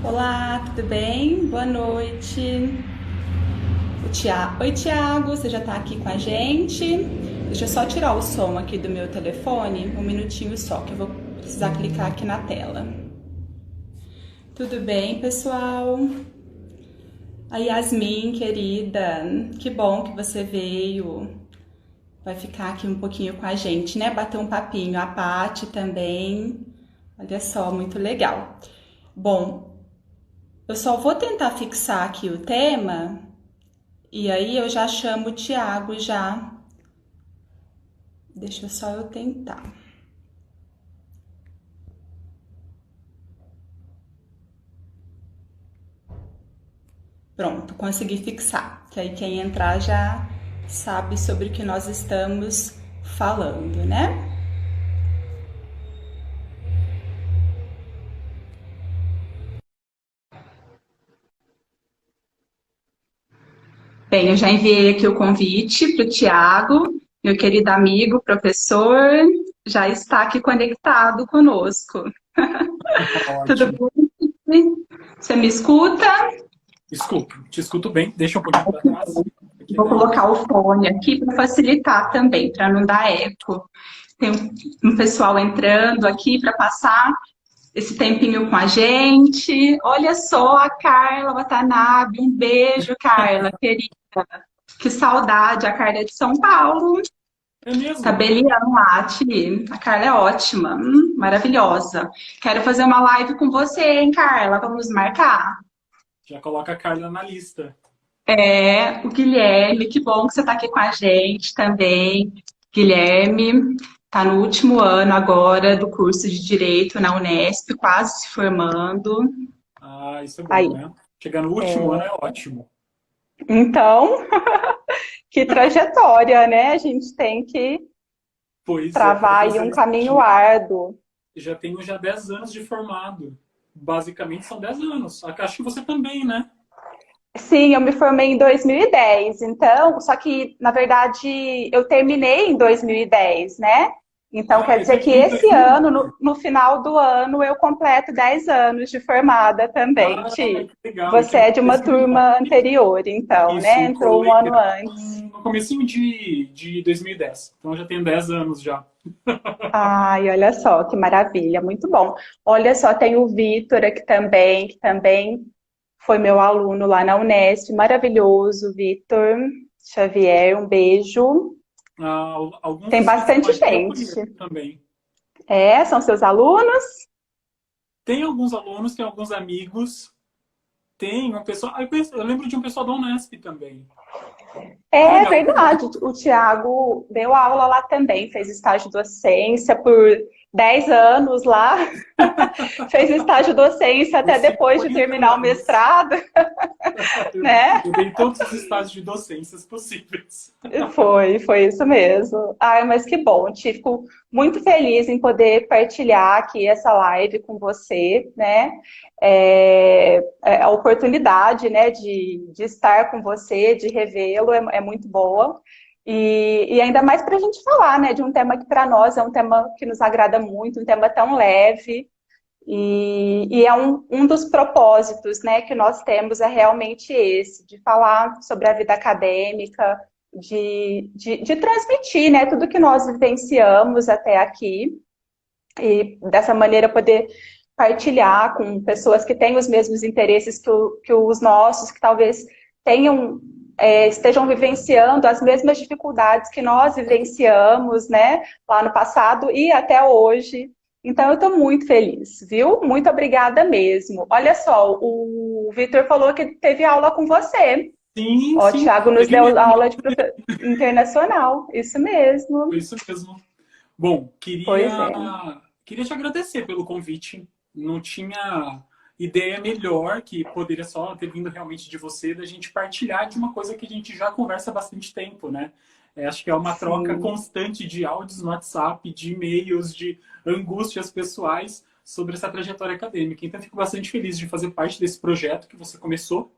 Olá, tudo bem? Boa noite. Oi, Tiago, você já está aqui com a gente? Deixa eu só tirar o som aqui do meu telefone, um minutinho só, que eu vou precisar clicar aqui na tela. Tudo bem, pessoal? A Yasmin, querida, que bom que você veio. Vai ficar aqui um pouquinho com a gente, né? Bater um papinho. A Paty também. Olha só, muito legal. Bom, eu só vou tentar fixar aqui o tema. E aí eu já chamo o Thiago já. Deixa só eu tentar. Pronto, consegui fixar. Que aí quem entrar já sabe sobre o que nós estamos falando, né? Bem, eu já enviei aqui o convite para o Thiago, meu querido amigo, professor, já está aqui conectado conosco. Tudo Ótimo. bem? Você me escuta? Desculpa, te escuto bem. Deixa um pouquinho para trás. Aqui Vou melhor. colocar o fone aqui para facilitar também, para não dar eco. Tem um pessoal entrando aqui para passar esse tempinho com a gente. Olha só a Carla Watanabe. Um beijo, Carla, querida. Que saudade, a Carla é de São Paulo. É mesmo? Tabelião Latte. A Carla é ótima, maravilhosa. Quero fazer uma live com você, hein, Carla? Vamos marcar? Já coloca a Carla na lista. É, o Guilherme, que bom que você está aqui com a gente também. Guilherme está no último ano agora do curso de Direito na Unesp, quase se formando. Ah, isso é bom, Aí. né? Chegar no último ano é ótimo. Então, que trajetória, né? A gente tem que Pois é, travar aí um professor, caminho árduo. já tenho já 10 anos de formado. Basicamente são 10 anos. Acho que você também, né? Sim, eu me formei em 2010, então, só que, na verdade, eu terminei em 2010, né? Então, Ah, quer eu dizer que terminei em esse ano, 2009. no final do ano, eu completo 10 anos de formada também, Ah, Ti. que legal. Eu Você terminei é de em uma 2009. turma anterior, então, Isso, né? eu Entrou um colei ano antes. no comecinho de 2010. Então eu já tenho 10 anos já. Ai, olha só, que maravilha, muito bom. Olha só, tem o Vitor aqui também, que também foi meu aluno lá na Unesp, maravilhoso, Vitor Xavier, um beijo. Ah, alguns Tem dos que estão bastante aqui eu conheço gente. também. É, são seus alunos? Tem alguns alunos, tem alguns amigos, tem uma pessoa. Eu lembro de um pessoal da Unesp também. Que É legal. verdade. O Tiago deu aula lá também, fez estágio de docência por 10 anos lá, fez estágio de docência Por até depois de 50 terminar o anos. mestrado, né? Eu dei todos os estágios de docências possíveis. Foi isso mesmo. Ai, mas que bom, Ti. Fico muito feliz em poder partilhar aqui essa live com você, né? A oportunidade, né, de estar com você, de revê-lo, é muito boa. E ainda mais para a gente falar, né, de um tema que para nós é um tema que nos agrada muito, um tema tão leve. E é um dos propósitos, né, que nós temos é realmente esse, de falar sobre a vida acadêmica, de transmitir, né, tudo que nós vivenciamos até aqui e dessa maneira poder partilhar com pessoas que têm os mesmos interesses que os nossos, que talvez tenham estejam vivenciando as mesmas dificuldades que nós vivenciamos, né, lá no passado e até hoje. Então, eu estou muito feliz, viu? Muito obrigada mesmo. Olha só, o Vitor falou que teve aula com você. Sim, Ó, o sim. Thiago nos Ele deu mesmo. aula de internacional. Isso Foi mesmo. isso mesmo. Bom, Pois é. queria te agradecer pelo convite. Não tinha ideia melhor que poderia só ter vindo realmente de você, da gente partilhar de uma coisa que a gente já conversa há bastante tempo, né? Acho que é uma troca Sim. constante de áudios no WhatsApp, de e-mails, de angústias pessoais, sobre essa trajetória acadêmica. Então, eu fico bastante feliz de fazer parte desse projeto que você começou.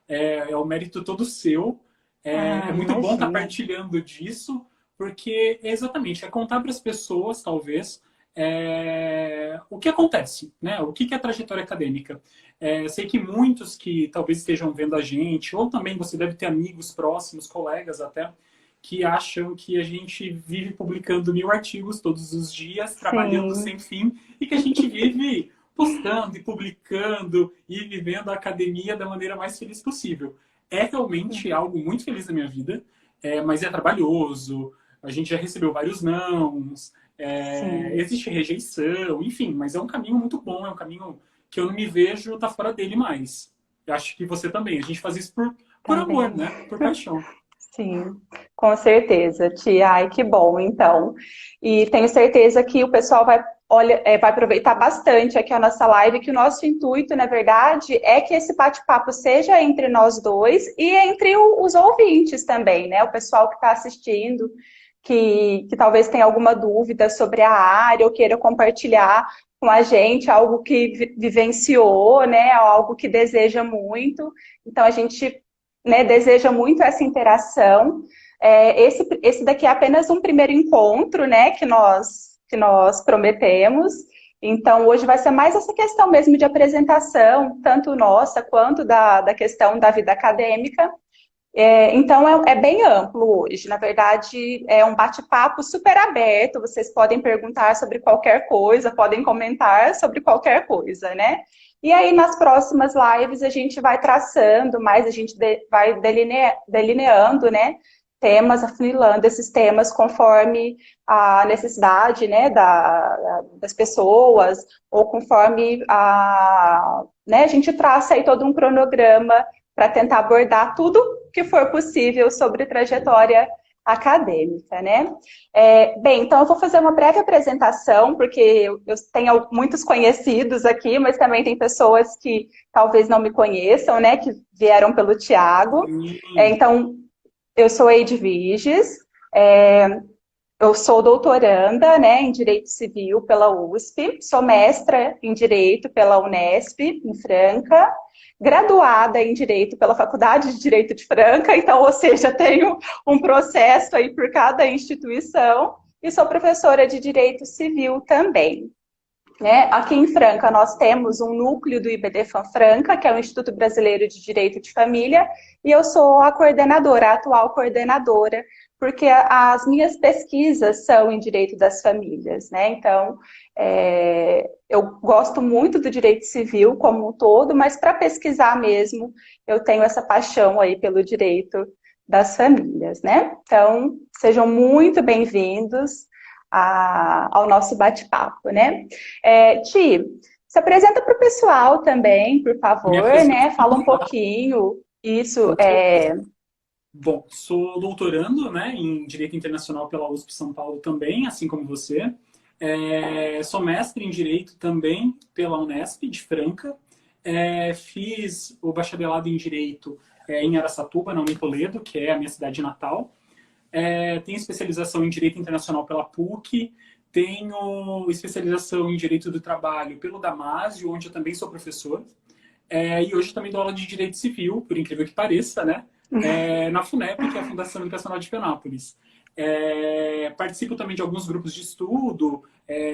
É o mérito todo seu. É Ah, muito bom estar imagina. partilhando disso, porque exatamente é contar para as pessoas, talvez, o que acontece, né? O que é a trajetória acadêmica. Eu sei que muitos que talvez estejam vendo a gente, ou também você deve ter amigos próximos, colegas até, que acham que a gente vive publicando 1000 artigos todos os dias, trabalhando sem Sim, fim, e que a gente vive postando e publicando e vivendo a academia da maneira mais feliz possível. É realmente algo muito feliz na minha vida, mas é trabalhoso, a gente já recebeu vários nãos, sim, existe rejeição, enfim, mas é um caminho muito bom, é um caminho que eu não me vejo estar fora dele mais. Eu acho que você também. A gente faz isso por amor, também. né? Por paixão. Sim, com certeza, Tia. Ai, que bom, então. E tenho certeza que o pessoal vai, olha, vai aproveitar bastante aqui a nossa live, que o nosso intuito, na verdade, é que esse bate-papo seja entre nós dois e entre os ouvintes também, né? O pessoal que está assistindo, que talvez tenha alguma dúvida sobre a área ou queira compartilhar com a gente algo que vivenciou, né? Algo que deseja muito. Então, a gente, né, deseja muito essa interação. Esse daqui é apenas um primeiro encontro, né, que nós prometemos. Então, hoje vai ser mais essa questão mesmo de apresentação, tanto nossa quanto da questão da vida acadêmica. Então, é bem amplo hoje. Na verdade, é um bate-papo super aberto. Vocês podem perguntar sobre qualquer coisa, podem comentar sobre qualquer coisa, né? E aí, nas próximas lives, a gente vai traçando mais, a gente vai delineando, né? Temas, afunilando esses temas conforme a necessidade, né, das pessoas, ou conforme né, a gente traça aí todo um cronograma para tentar abordar tudo que for possível sobre trajetória acadêmica, né? Bem, então eu vou fazer uma breve apresentação, porque eu tenho muitos conhecidos aqui, mas também tem pessoas que talvez não me conheçam, né? Que vieram pelo Tiago. Sim. Então, eu sou Eide Viges, é, eu sou doutoranda, né, em Direito Civil pela USP, sou mestra em Direito pela Unesp, em Franca, graduada em Direito pela Faculdade de Direito de Franca, então, ou seja, tenho um processo aí por cada instituição, e sou professora de Direito Civil também. Né? Aqui em Franca, nós temos um núcleo do IBDFAN Franca, que é o Instituto Brasileiro de Direito de Família, e eu sou a coordenadora, a atual coordenadora, porque as minhas pesquisas são em direito das famílias, né? Então, eu gosto muito do direito civil como um todo, mas para pesquisar mesmo, eu tenho essa paixão aí pelo direito das famílias, né? Então, sejam muito bem-vindos ao nosso bate-papo, né? Ti, se apresenta para o pessoal também, por Me favor, apresento. né? Fala um pouquinho. Isso, Com certeza. Bom, sou doutorando, né, em Direito Internacional pela USP São Paulo também, assim como você. Sou mestre em Direito também pela Unesp de Franca. Fiz o bacharelado em Direito em Araçatuba, na Unitoledo, que é a minha cidade natal. Tenho especialização em Direito Internacional pela PUC. Tenho especialização em Direito do Trabalho pelo Damásio, onde eu também sou professor. E hoje também dou aula de Direito Civil, por incrível que pareça, né? Na FUNEP, que é a Fundação Educacional de Penápolis. Participo também de alguns grupos de estudo,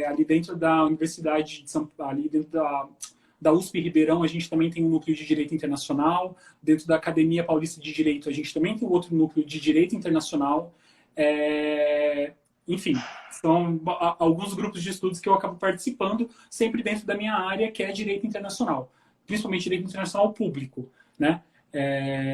ali dentro da Universidade de São Paulo, ali dentro da USP Ribeirão, a gente também tem um núcleo de Direito Internacional. Dentro da Academia Paulista de Direito, a gente também tem outro núcleo de Direito Internacional. Enfim, são alguns grupos de estudos que eu acabo participando, sempre dentro da minha área, que é Direito Internacional, principalmente Direito Internacional Público, né?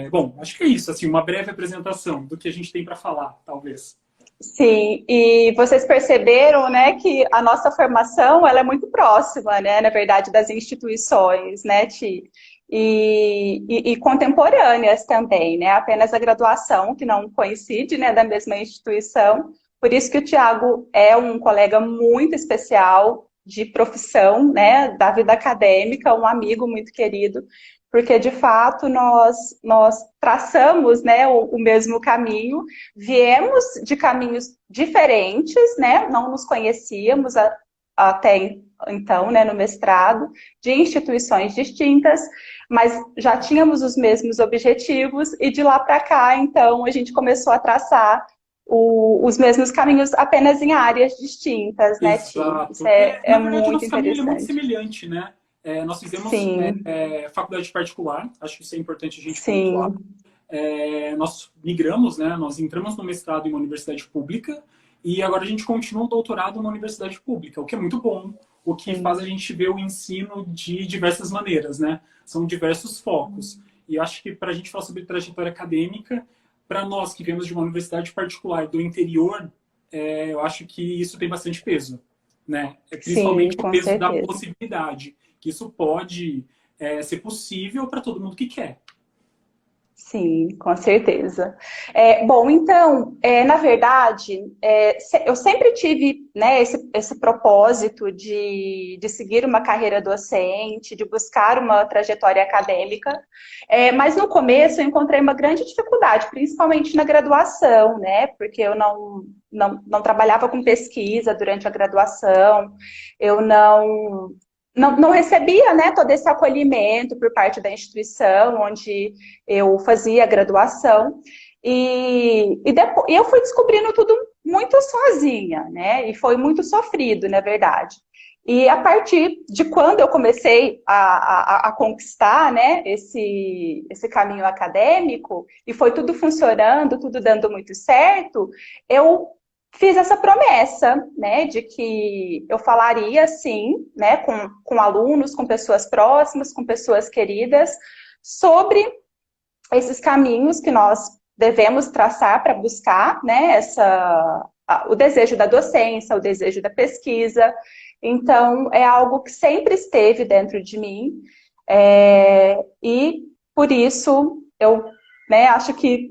Bom, acho que é isso, assim, uma breve apresentação do que a gente tem para falar, talvez. sim, e vocês perceberam, né, que a nossa formação, ela é muito próxima, né, na verdade, das instituições, né, Ti? E contemporâneas também, né, apenas a graduação, que não coincide, né, da mesma instituição. Por isso que o Tiago é um colega muito especial de profissão, né, da vida acadêmica, um amigo muito querido, porque de fato nós traçamos, né, o mesmo caminho. Viemos de caminhos diferentes, né? Não nos conhecíamos até então, né, no mestrado, de instituições distintas, mas já tínhamos os mesmos objetivos, e de lá para cá, então, a gente começou a traçar os mesmos caminhos apenas em áreas distintas, né, Ti? Isso Exato. é Na verdade, o muito nosso caminho ele é muito interessante. semelhante, né? Nós fizemos Sim, faculdade particular, acho que isso é importante a gente pontuar. sim, Nós migramos, né? Nós entramos no mestrado em uma universidade pública e agora a gente continua o doutorado numa universidade pública, o que é muito bom, o que faz a sim, gente ver o ensino de diversas maneiras, né? São diversos focos. E acho que para a gente falar sobre trajetória acadêmica, para nós que viemos de uma universidade particular do interior, eu acho que isso tem bastante peso, né? sim, Principalmente o com peso da certeza. possibilidade, que isso pode ser possível para todo mundo que quer. Sim, com certeza. Bom, então, na verdade, eu sempre tive, né, esse propósito de seguir uma carreira docente, de buscar uma trajetória acadêmica, mas no começo eu encontrei uma grande dificuldade, principalmente na graduação, né, porque eu não trabalhava com pesquisa durante a graduação, eu não recebia, né, todo esse acolhimento por parte da instituição onde eu fazia a graduação. E depois, eu fui descobrindo tudo muito sozinha, né? E foi muito sofrido, na verdade. E a partir de quando eu comecei a conquistar, né, esse caminho acadêmico, e foi tudo funcionando, tudo dando muito certo, eu fiz essa promessa, né, de que eu falaria, sim, né, com alunos, com pessoas próximas, com pessoas queridas, sobre esses caminhos que nós devemos traçar para buscar, né, o desejo da docência, o desejo da pesquisa. Então, é algo que sempre esteve dentro de mim, e por isso eu, né, acho que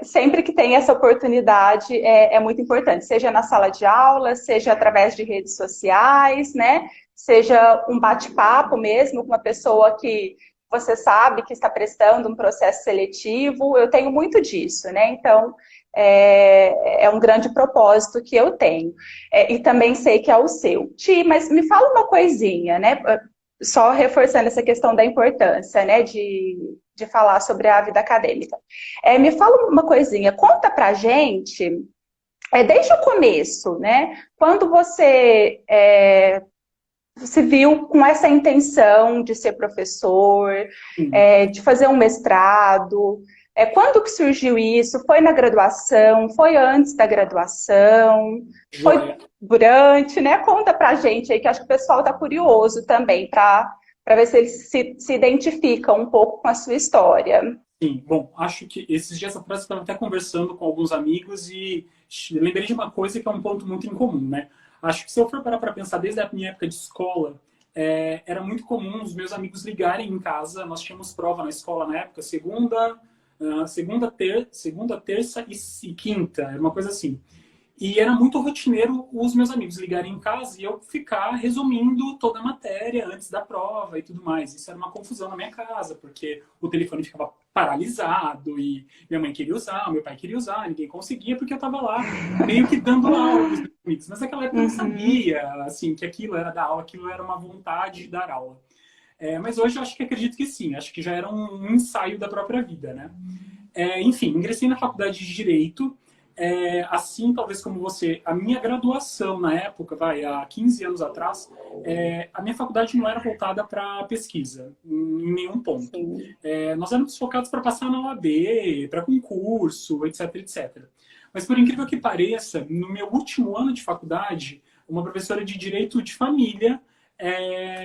sempre que tem essa oportunidade é muito importante, seja na sala de aula, seja através de redes sociais, né, seja um bate-papo mesmo com uma pessoa que você sabe que está prestando um processo seletivo, eu tenho muito disso, né? Então, é um grande propósito que eu tenho. E também sei que é o seu. Ti, mas me fala uma coisinha, né? Só reforçando essa questão da importância, né? De falar sobre a vida acadêmica. Me fala uma coisinha, conta pra gente, desde o começo, né? Quando você se viu com essa intenção de ser professor, Sim. de fazer um mestrado. Quando que surgiu isso? Foi na graduação? Foi antes da graduação? Foi Joia. durante, né? Conta pra gente aí, que acho que o pessoal tá curioso também, para ver se eles se identificam um pouco com a sua história. Sim, bom, acho que esses dias atrás eu estava até conversando com alguns amigos e lembrei de uma coisa que é um ponto muito incomum, né? Acho que se eu for parar para pensar desde a minha época de escola, era muito comum os meus amigos ligarem em casa. Nós tínhamos prova na escola na época, segunda, terça e quinta, era uma coisa assim. E era muito rotineiro os meus amigos ligarem em casa e eu ficar resumindo toda a matéria antes da prova e tudo mais. Isso era uma confusão na minha casa, porque o telefone ficava paralisado e minha mãe queria usar, meu pai queria usar, ninguém conseguia porque eu estava lá meio que dando aula para os meus amigos. Mas naquela época eu não Uhum, sabia assim, que aquilo era dar aula, aquilo era uma vontade de dar aula. Mas hoje eu acho que acredito que sim, acho que já era um ensaio da própria vida, né? Enfim, ingressei na faculdade de Direito. Assim, talvez como você, a minha graduação na época, há 15 anos atrás, a minha faculdade não era voltada para pesquisa, em nenhum ponto. sim. Nós éramos focados para passar na OAB, para concurso, etc, etc. Mas por incrível que pareça, no meu último ano de faculdade, uma professora de Direito de Família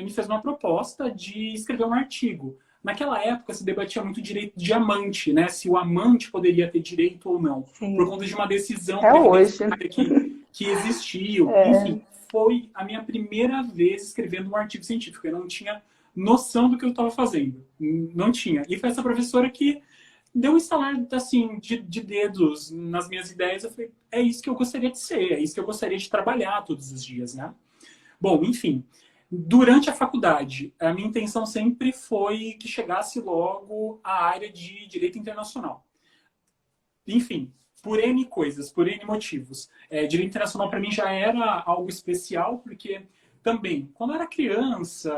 me fez uma proposta de escrever um artigo. Naquela época se debatia muito direito de amante, né? Se o amante poderia ter direito ou não, por Sim. conta de uma decisão Até hoje. previdenciária que existiu. É, Enfim, foi a minha primeira vez escrevendo um artigo científico. Eu não tinha noção do que eu estava fazendo. Não tinha. E foi essa professora que deu um estalar assim, de dedos nas minhas ideias. Eu falei, é isso que eu gostaria de ser, é isso que eu gostaria de trabalhar todos os dias, né? Bom, enfim, durante a faculdade, a minha intenção sempre foi que chegasse logo à área de direito internacional. Enfim, por N coisas, por N motivos. Direito internacional para mim já era algo especial, porque também, quando eu era criança,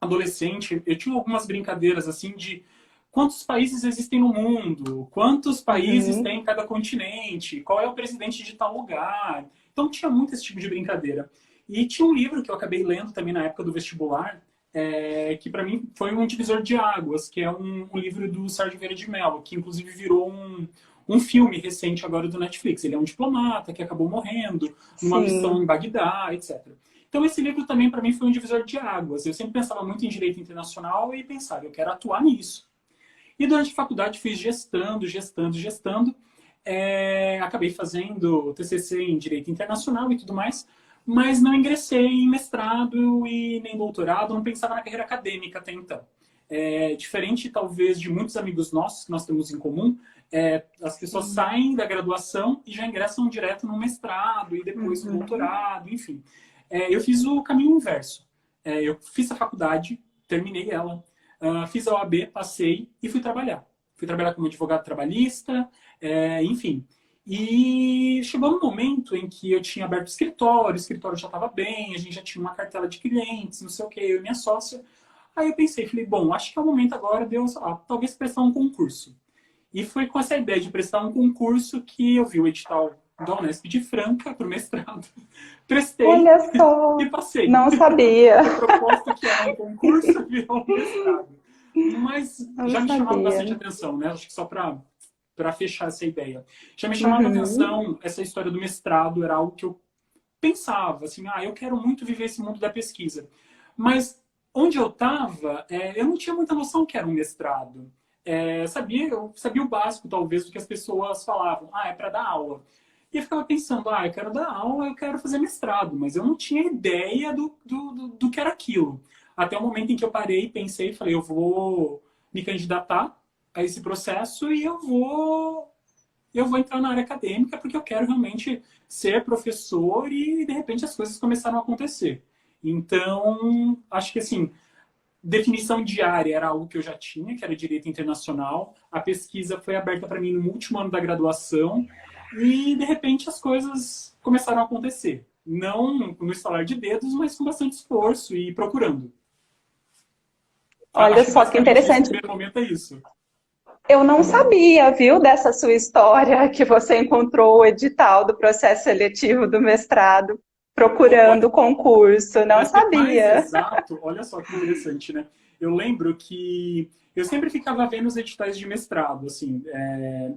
adolescente, eu tinha algumas brincadeiras assim de quantos países existem no mundo, quantos países Uhum. tem em cada continente, qual é o presidente de tal lugar. Então tinha muito esse tipo de brincadeira. E tinha um livro que eu acabei lendo também na época do vestibular, que para mim foi um divisor de águas, que é um livro do Sérgio Vieira de Mello, que inclusive virou um filme recente agora do Netflix. Ele é um diplomata que acabou morrendo numa missão em Sim. Bagdá, etc. Então esse livro também para mim foi um divisor de águas. Eu sempre pensava muito em direito internacional e pensava, eu quero atuar nisso. E durante a faculdade fiz gestando. Acabei fazendo TCC em Direito Internacional e tudo mais, mas não ingressei em mestrado e nem doutorado, não pensava na carreira acadêmica até então. Diferente, talvez, de muitos amigos nossos que nós temos em comum, as pessoas Sim. saem da graduação e já ingressam direto no mestrado e depois no Uhum. doutorado, enfim. Eu fiz o caminho inverso. Eu fiz a faculdade, terminei ela, fiz a OAB, passei e fui trabalhar. Fui trabalhar como advogado trabalhista, enfim. E chegou um momento em que eu tinha aberto o escritório já estava bem, a gente já tinha uma cartela de clientes, não sei o que, eu e minha sócia. Aí eu pensei, falei, bom, acho que é o momento agora de eu, talvez prestar um concurso. E foi com essa ideia de prestar um concurso que eu vi o edital da Unesp de Franca para o mestrado. Prestei Olha só, e passei. não sabia, A proposta que era um concurso virou um mestrado. Mas não já me chamava sabia. bastante atenção, né? Acho que só para fechar essa ideia. Já me chamava Uhum. atenção essa história do mestrado, era algo que eu pensava, assim, eu quero muito viver esse mundo da pesquisa. Mas onde eu estava, eu não tinha muita noção que era um mestrado. Eu sabia o básico, talvez, do que as pessoas falavam. É para dar aula. E eu ficava pensando, eu quero dar aula, eu quero fazer mestrado, mas eu não tinha ideia do que era aquilo. Até o momento em que eu parei, pensei e falei, eu vou me candidatar a esse processo e eu vou entrar na área acadêmica porque eu quero realmente ser professor e, de repente, as coisas começaram a acontecer. Então, acho que, assim, definição de área era algo que eu já tinha, que era direito internacional. A pesquisa foi aberta para mim no último ano da graduação e, de repente, as coisas começaram a acontecer. Não no estalar de dedos, mas com bastante esforço e procurando. Olha Acho que só que basicamente nesse interessante. primeiro momento é isso. Eu não sabia, viu, dessa sua história que você encontrou o edital do processo seletivo do mestrado procurando o concurso. Não Para ser mais sabia. exato, olha só que interessante, né? Eu lembro que eu sempre ficava vendo os editais de mestrado, assim,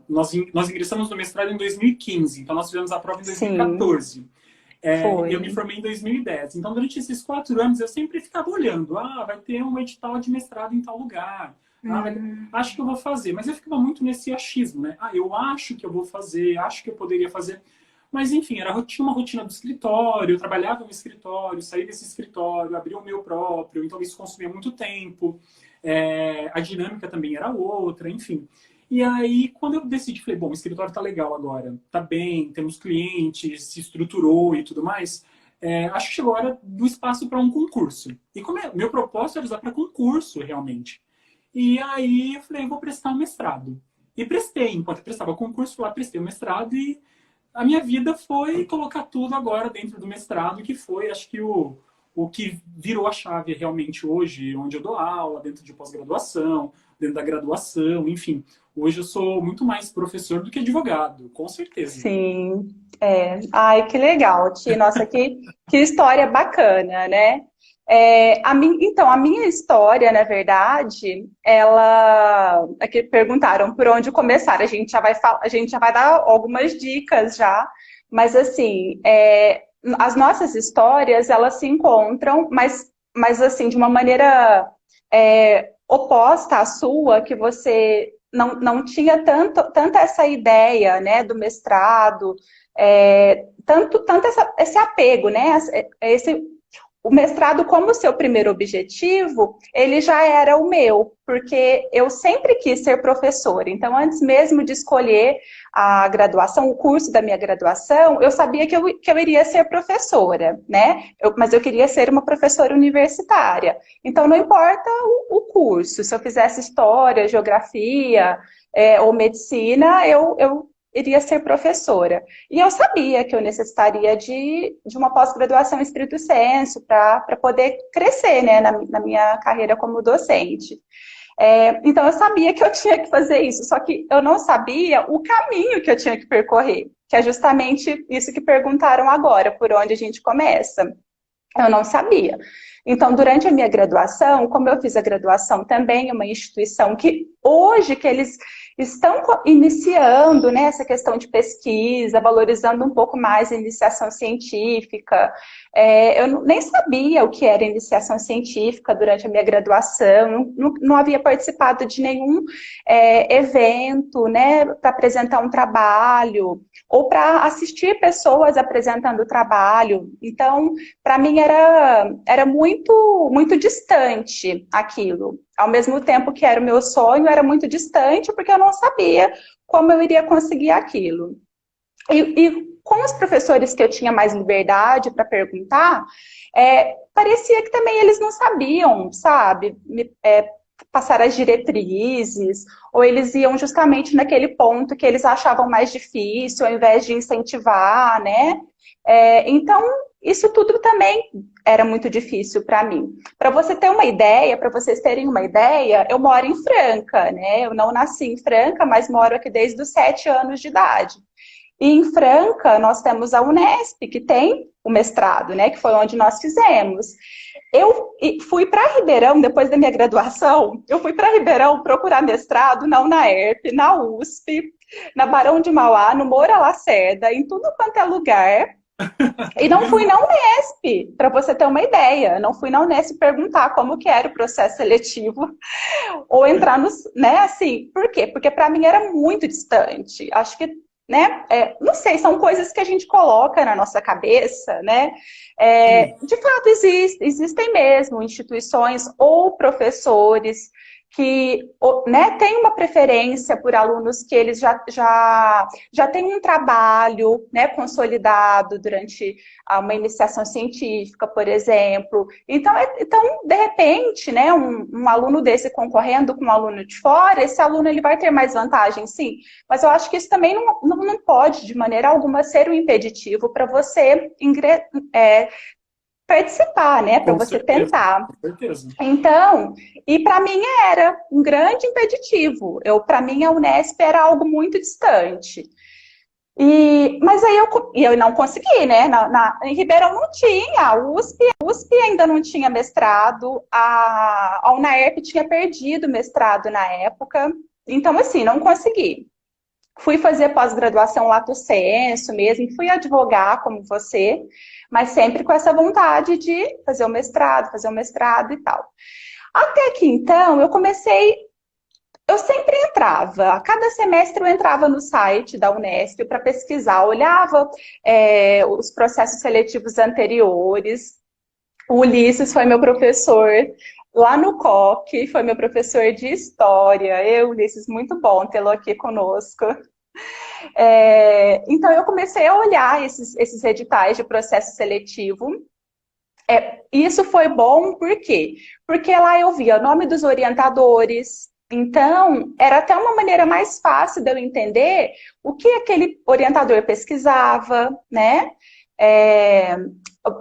nós ingressamos no mestrado em 2015, então nós fizemos a prova em Sim, 2014. E eu me foi. formei em 2010. Então, durante esses 4 anos, eu sempre ficava olhando. Vai ter um edital de mestrado em tal lugar. Acho que eu vou fazer. Mas eu ficava muito nesse achismo, né? Eu acho que eu vou fazer, acho que eu poderia fazer. Mas, enfim, tinha uma rotina do escritório, eu trabalhava no escritório, saí desse escritório, abri o meu próprio, então isso consumia muito tempo. A dinâmica também era outra, enfim. E aí, quando eu decidi, falei, bom, o escritório tá legal agora, tá bem, temos clientes, se estruturou e tudo mais, acho que chegou a hora do espaço para um concurso. E como meu propósito era usar para concurso, realmente. E aí eu falei, vou prestar um mestrado. E prestei, enquanto eu prestava concurso, lá prestei o mestrado e a minha vida foi colocar tudo agora dentro do mestrado, que foi, acho que, o que virou a chave realmente hoje, onde eu dou aula, dentro de pós-graduação, dentro da graduação, enfim. Hoje eu sou muito mais professor do que advogado, com certeza. Sim. Ai, que legal, Ti. Nossa, que história bacana, né? Então, a minha história, na verdade, ela. Aqui perguntaram por onde começar. A gente já vai dar algumas dicas já, mas assim, as nossas histórias elas se encontram, mas assim, de uma maneira oposta à sua, que você não tinha tanta essa ideia, né, do mestrado, tanto esse apego, né, o mestrado como seu primeiro objetivo, ele já era o meu, porque eu sempre quis ser professora. Então, antes mesmo de escolher a graduação, o curso da minha graduação, eu sabia que eu iria ser professora, né? Mas eu queria ser uma professora universitária. Então, não importa o curso, se eu fizesse história, geografia, ou medicina, iria ser professora. E eu sabia que eu necessitaria de uma pós-graduação em estrito sensu para poder crescer, né, na minha carreira como docente. Então, eu sabia que eu tinha que fazer isso, só que eu não sabia o caminho que eu tinha que percorrer, que é justamente isso que perguntaram agora, por onde a gente começa. Eu não sabia. Então, durante a minha graduação, como eu fiz a graduação também em uma instituição que hoje que eles estão iniciando, né, essa questão de pesquisa, valorizando um pouco mais a iniciação científica. Eu nem sabia o que era iniciação científica durante a minha graduação, não havia participado de nenhum evento, né, para apresentar um trabalho, ou para assistir pessoas apresentando o trabalho. Então, para mim era muito, muito distante aquilo. Ao mesmo tempo que era o meu sonho, era muito distante, porque eu não sabia como eu iria conseguir aquilo. E com os professores que eu tinha mais liberdade para perguntar, parecia que também eles não sabiam, sabe, passar as diretrizes, ou eles iam justamente naquele ponto que eles achavam mais difícil, ao invés de incentivar, né? Então, isso tudo também era muito difícil para mim. Para você ter uma ideia, para vocês terem uma ideia, eu moro em Franca, né? Eu não nasci em Franca, mas moro aqui desde os 7 anos de idade. E em Franca, nós temos a Unesp, que tem o mestrado, né? Que foi onde nós fizemos. Eu fui para Ribeirão, depois da minha graduação, eu fui para Ribeirão procurar mestrado na UNAERP, na USP, na Barão de Mauá, no Moura Lacerda, em tudo quanto é lugar. E não fui na Unesp, para você ter uma ideia. Não fui na Unesp perguntar como que era o processo seletivo, ou entrar nos, né, assim, por quê? Porque para mim era muito distante. Acho que, né, não sei, são coisas que a gente coloca na nossa cabeça, né? De fato, existem mesmo instituições ou professores que, né, têm uma preferência por alunos que eles já têm um trabalho, né, consolidado durante uma iniciação científica, por exemplo. Então, de repente, né, um aluno desse concorrendo com um aluno de fora, esse aluno ele vai ter mais vantagem, sim. Mas eu acho que isso também não pode, de maneira alguma, ser um impeditivo para você participar, né? Para você tentar. Com certeza. Então, e para mim era um grande impeditivo. Para mim a Unesp era algo muito distante. Mas aí eu não consegui, né? Em Ribeirão não tinha, a USP ainda não tinha mestrado, a UNAERP tinha perdido mestrado na época. Então, assim, não consegui. Fui fazer pós-graduação lato sensu mesmo, fui advogar como você, mas sempre com essa vontade de fazer o mestrado e tal. Até que então eu sempre entrava, a cada semestre eu entrava no site da Unesp para pesquisar, olhava os processos seletivos anteriores. O Ulisses foi meu professor lá no COC, foi meu professor de História. Ulisses, muito bom tê-lo aqui conosco. Então, eu comecei a olhar esses editais de processo seletivo. Isso foi bom, por quê? Porque lá eu via o nome dos orientadores. Então, era até uma maneira mais fácil de eu entender o que aquele orientador pesquisava, né?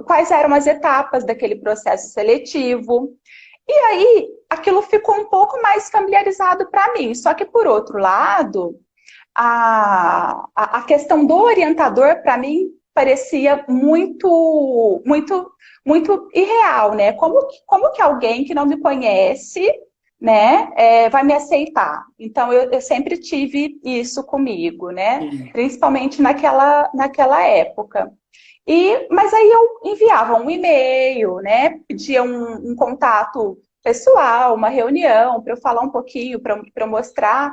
Quais eram as etapas daquele processo seletivo. E aí, aquilo ficou um pouco mais familiarizado para mim. Só que, por outro lado, a questão do orientador, para mim, parecia muito, muito, muito irreal, né? Como que alguém que não me conhece, né, vai me aceitar? Então, eu sempre tive isso comigo, né? Sim. Principalmente naquela época. Mas aí eu enviava um e-mail, né? Pedia um contato pessoal, uma reunião, para eu falar um pouquinho, para eu mostrar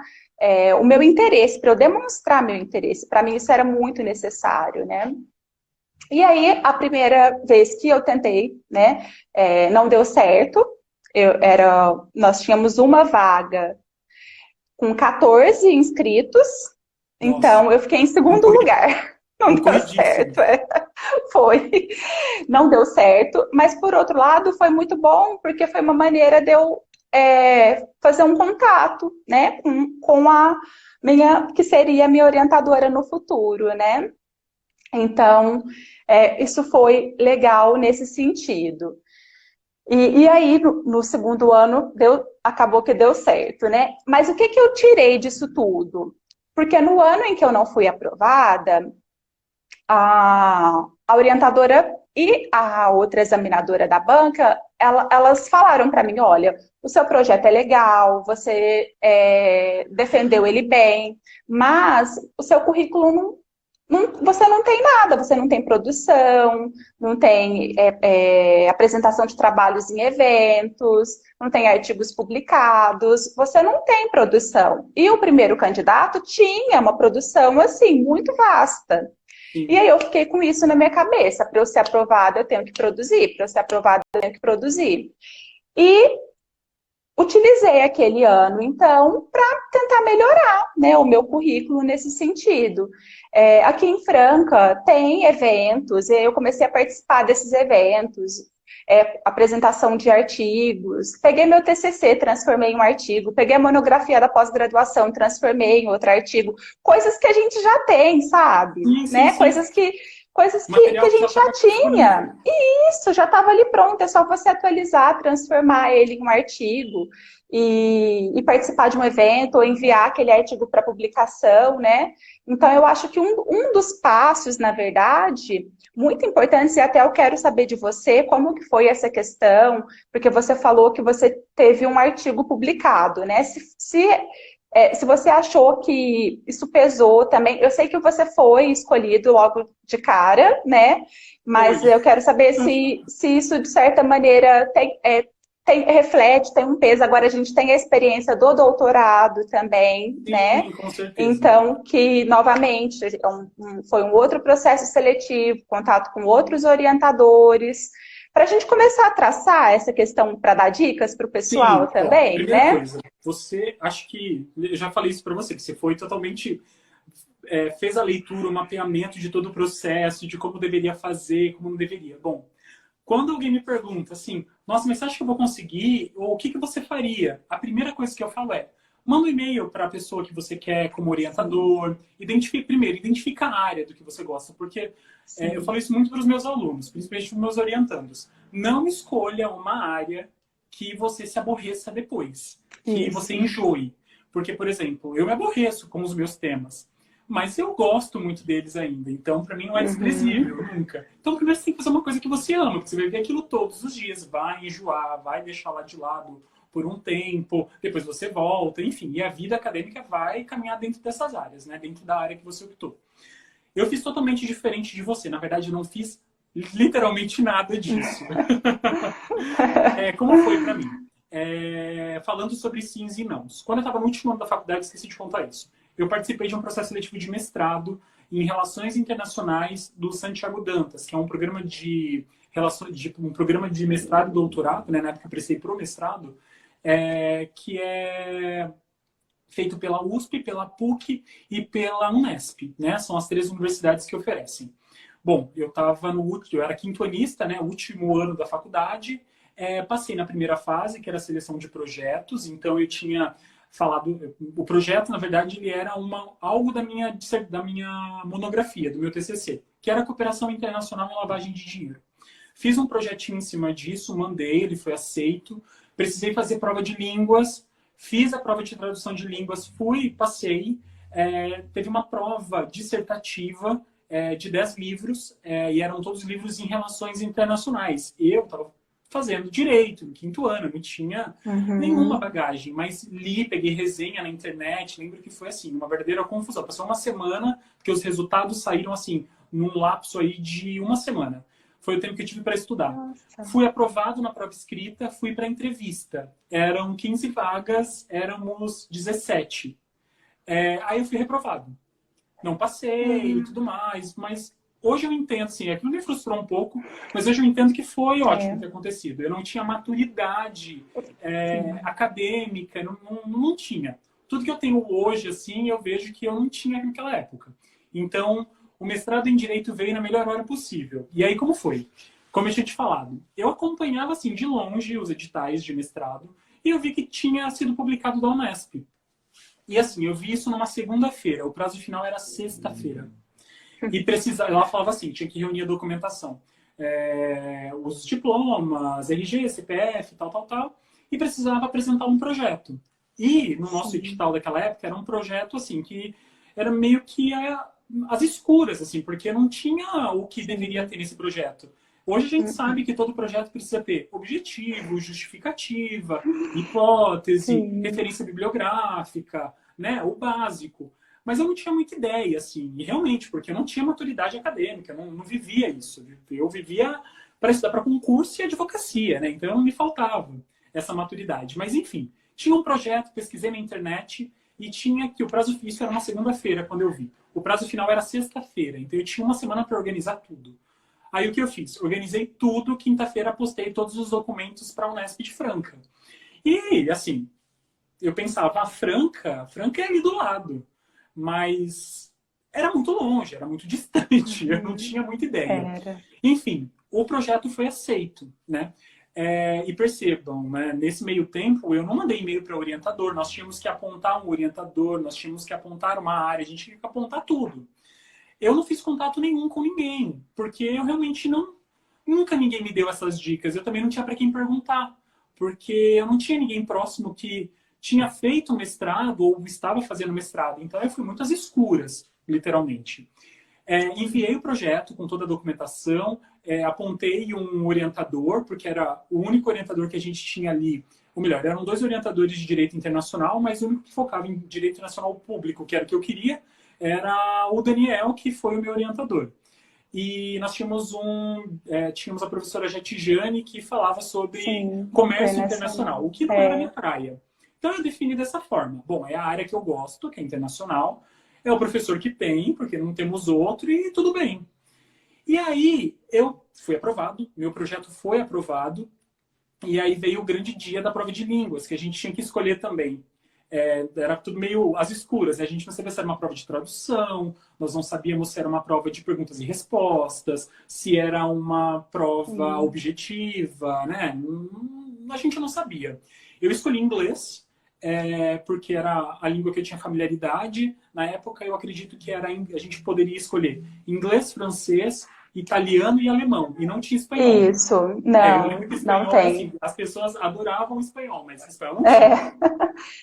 o meu interesse, para eu demonstrar meu interesse. Para mim isso era muito necessário, né? E aí, a primeira vez que eu tentei, né, não deu certo. Nós tínhamos uma vaga com 14 inscritos, então eu fiquei em segundo lugar. Não deu certo, foi. Não deu certo, mas por outro lado foi muito bom, porque foi uma maneira de eu fazer um contato, né, com que seria minha orientadora no futuro, né? Então, isso foi legal nesse sentido. E aí, no segundo ano, acabou que deu certo, né? Mas o que que eu tirei disso tudo? Porque no ano em que eu não fui aprovada, a orientadora e a outra examinadora da banca, elas falaram para mim, olha, o seu projeto é legal, você defendeu ele bem, mas o seu currículo você não tem nada, você não tem produção, não tem apresentação de trabalhos em eventos, não tem artigos publicados, você não tem produção. E o primeiro candidato tinha uma produção, assim, muito vasta. E Sim. aí eu fiquei com isso na minha cabeça. Para eu ser aprovada, eu tenho que produzir. Para eu ser aprovada, eu tenho que produzir. E utilizei aquele ano, então, para tentar melhorar, né, o meu currículo nesse sentido. Aqui em Franca tem eventos, e eu comecei a participar desses eventos, apresentação de artigos. Peguei meu TCC, transformei em um artigo. Peguei a monografia da pós-graduação, transformei em outro artigo. Coisas que a gente já tem, sabe? Sim, sim, Né? sim. Coisas O que material a já gente já estava disponível. tinha. E isso já estava ali pronto, é só você atualizar, transformar ele em um artigo e participar de um evento ou enviar aquele artigo para publicação, né? Então, eu acho que um dos passos, na verdade, muito importantes, e até eu quero saber de você como que foi essa questão, porque você falou que você teve um artigo publicado, né? Se você achou que isso pesou também, eu sei que você foi escolhido logo de cara, né? Mas Foi. eu quero saber se isso, de certa maneira, reflete, tem um peso. Agora a gente tem a experiência do doutorado também, né? Sim, com certeza. Então, que novamente foi um outro processo seletivo, contato com outros orientadores, para a gente começar a traçar essa questão para dar dicas para o pessoal Sim, ó, também, primeira né? coisa, você, acho que, eu já falei isso para você, que você foi totalmente, fez a leitura, o mapeamento de todo o processo, de como deveria fazer, como não deveria. Bom, quando alguém me pergunta assim, nossa, mas você acha que eu vou conseguir? Ou o que que você faria? A primeira coisa que eu falo é, manda um e-mail para a pessoa que você quer como Sim, orientador, identifica a área do que você gosta, porque eu sim. falo isso muito para os meus alunos, principalmente para os meus orientandos. Não escolha uma área que você se aborreça depois, que você Isso. enjoe. Porque, por exemplo, eu me aborreço com os meus temas, mas eu gosto muito deles ainda. Então, para mim, não é Uhum. desprezível, nunca. Então, primeiro você tem que fazer uma coisa que você ama, porque você vai ver aquilo todos os dias, vai enjoar, vai deixar lá de lado por um tempo, depois você volta, enfim. E a vida acadêmica vai caminhar dentro dessas áreas, né? Dentro da área que você optou. Eu fiz totalmente diferente de você. Na verdade, eu não fiz literalmente nada disso. Como foi para mim? Falando sobre sims e nãos. Quando eu estava no último ano da faculdade, esqueci de contar isso. Eu participei de um processo seletivo de mestrado em Relações Internacionais do Santiago Dantas, que é um programa um programa de mestrado e doutorado, né, na época eu prestei pro mestrado, que é feito pela USP, pela PUC e pela Unesp, né? São as três universidades que oferecem. Bom, eu era quintoanista, né? Último ano da faculdade. Passei na primeira fase, que era a seleção de projetos. Então eu tinha falado, o projeto, na verdade, ele era algo da minha monografia, do meu TCC, que era cooperação internacional em lavagem de dinheiro. Fiz um projetinho em cima disso, mandei, ele foi aceito. Precisei fazer prova de línguas, fiz a prova de tradução de línguas, passei. Teve uma prova dissertativa de 10 livros, e eram todos livros em relações internacionais. Eu estava fazendo direito, no quinto ano, não tinha nenhuma Uhum. bagagem, mas li, peguei resenha na internet, lembro que foi assim, uma verdadeira confusão. Passou uma semana, porque os resultados saíram assim, num lapso aí de uma semana. Foi o tempo que eu tive para estudar. Nossa. Fui aprovado na prova escrita, fui para a entrevista. Eram 15 vagas, éramos 17. Aí eu fui reprovado. Não passei e Uhum. tudo mais, mas hoje eu entendo, assim, aquilo me frustrou um pouco, mas hoje eu entendo que foi ótimo É, ter acontecido. Eu não tinha maturidade sim. acadêmica, não tinha. Tudo que eu tenho hoje, assim, eu vejo que eu não tinha naquela época. Então, o mestrado em Direito veio na melhor hora possível. E aí, como foi? Como eu tinha te falado, eu acompanhava, assim, de longe os editais de mestrado e eu vi que tinha sido publicado da Unesp. E assim, eu vi isso numa segunda-feira, o prazo final era sexta-feira. E ela falava assim, tinha que reunir a documentação. Os diplomas, RG, CPF, tal, tal, tal. E precisava apresentar um projeto. E no nosso Sim. edital daquela época era um projeto assim que era meio que as escuras, assim, porque não tinha o que deveria Sim. ter nesse projeto. Hoje a gente sabe Uhum. que todo projeto precisa ter objetivo, justificativa, hipótese, Sim. referência bibliográfica, né, o básico. Mas eu não tinha muita ideia, assim, e realmente, porque eu não tinha maturidade acadêmica, não vivia isso. Eu vivia para estudar para concurso e advocacia, né? Então me faltava essa maturidade. Mas enfim, tinha um projeto, pesquisei na internet e tinha que o prazo, isso era uma segunda-feira quando eu vi. O prazo final era sexta-feira, então eu tinha uma semana para organizar tudo. Aí o que eu fiz? Organizei tudo, quinta-feira postei todos os documentos para a Unesp de Franca. E assim, eu pensava, Franca é ali do lado. Mas era muito longe, era muito distante, eu não Uhum. tinha muita ideia. Era. Enfim, o projeto foi aceito, né? E percebam, né, nesse meio tempo, eu não mandei e-mail para o orientador, nós tínhamos que apontar um orientador, nós tínhamos que apontar uma área, a gente tinha que apontar tudo. Eu não fiz contato nenhum com ninguém, porque eu realmente não. Nunca ninguém me deu essas dicas, eu também não tinha para quem perguntar, porque eu não tinha ninguém próximo que tinha feito mestrado ou estava fazendo mestrado, então eu fui muito às escuras, literalmente. Enviei o projeto com toda a documentação, apontei um orientador, porque era o único orientador que a gente tinha ali, ou melhor, eram dois orientadores de direito internacional, mas o único que focava em direito internacional público, que era o que eu queria, era o Daniel, que foi o meu orientador. E nós tínhamos a professora Jatijane, que falava sobre Sim, comércio internacional, internacional. o que não era a minha praia. Então eu defini dessa forma. Bom, é a área que eu gosto, que é internacional, é o professor que tem, porque não temos outro, e tudo bem. E aí eu fui aprovado, meu projeto foi aprovado, e aí veio o grande dia da prova de línguas, que a gente tinha que escolher também. Era tudo meio às escuras, né? A gente não sabia se era uma prova de tradução, nós não sabíamos se era uma prova de perguntas e respostas, se era uma prova Sim. objetiva, né? A gente não sabia. Eu escolhi inglês, porque era a língua que eu tinha familiaridade. Na época, eu acredito que a gente poderia escolher inglês, francês, italiano e alemão, e não tinha espanhol. Isso, Eu lembro não, que não espanhol, assim, tem. as pessoas adoravam espanhol, mas espanhol não tinha. É,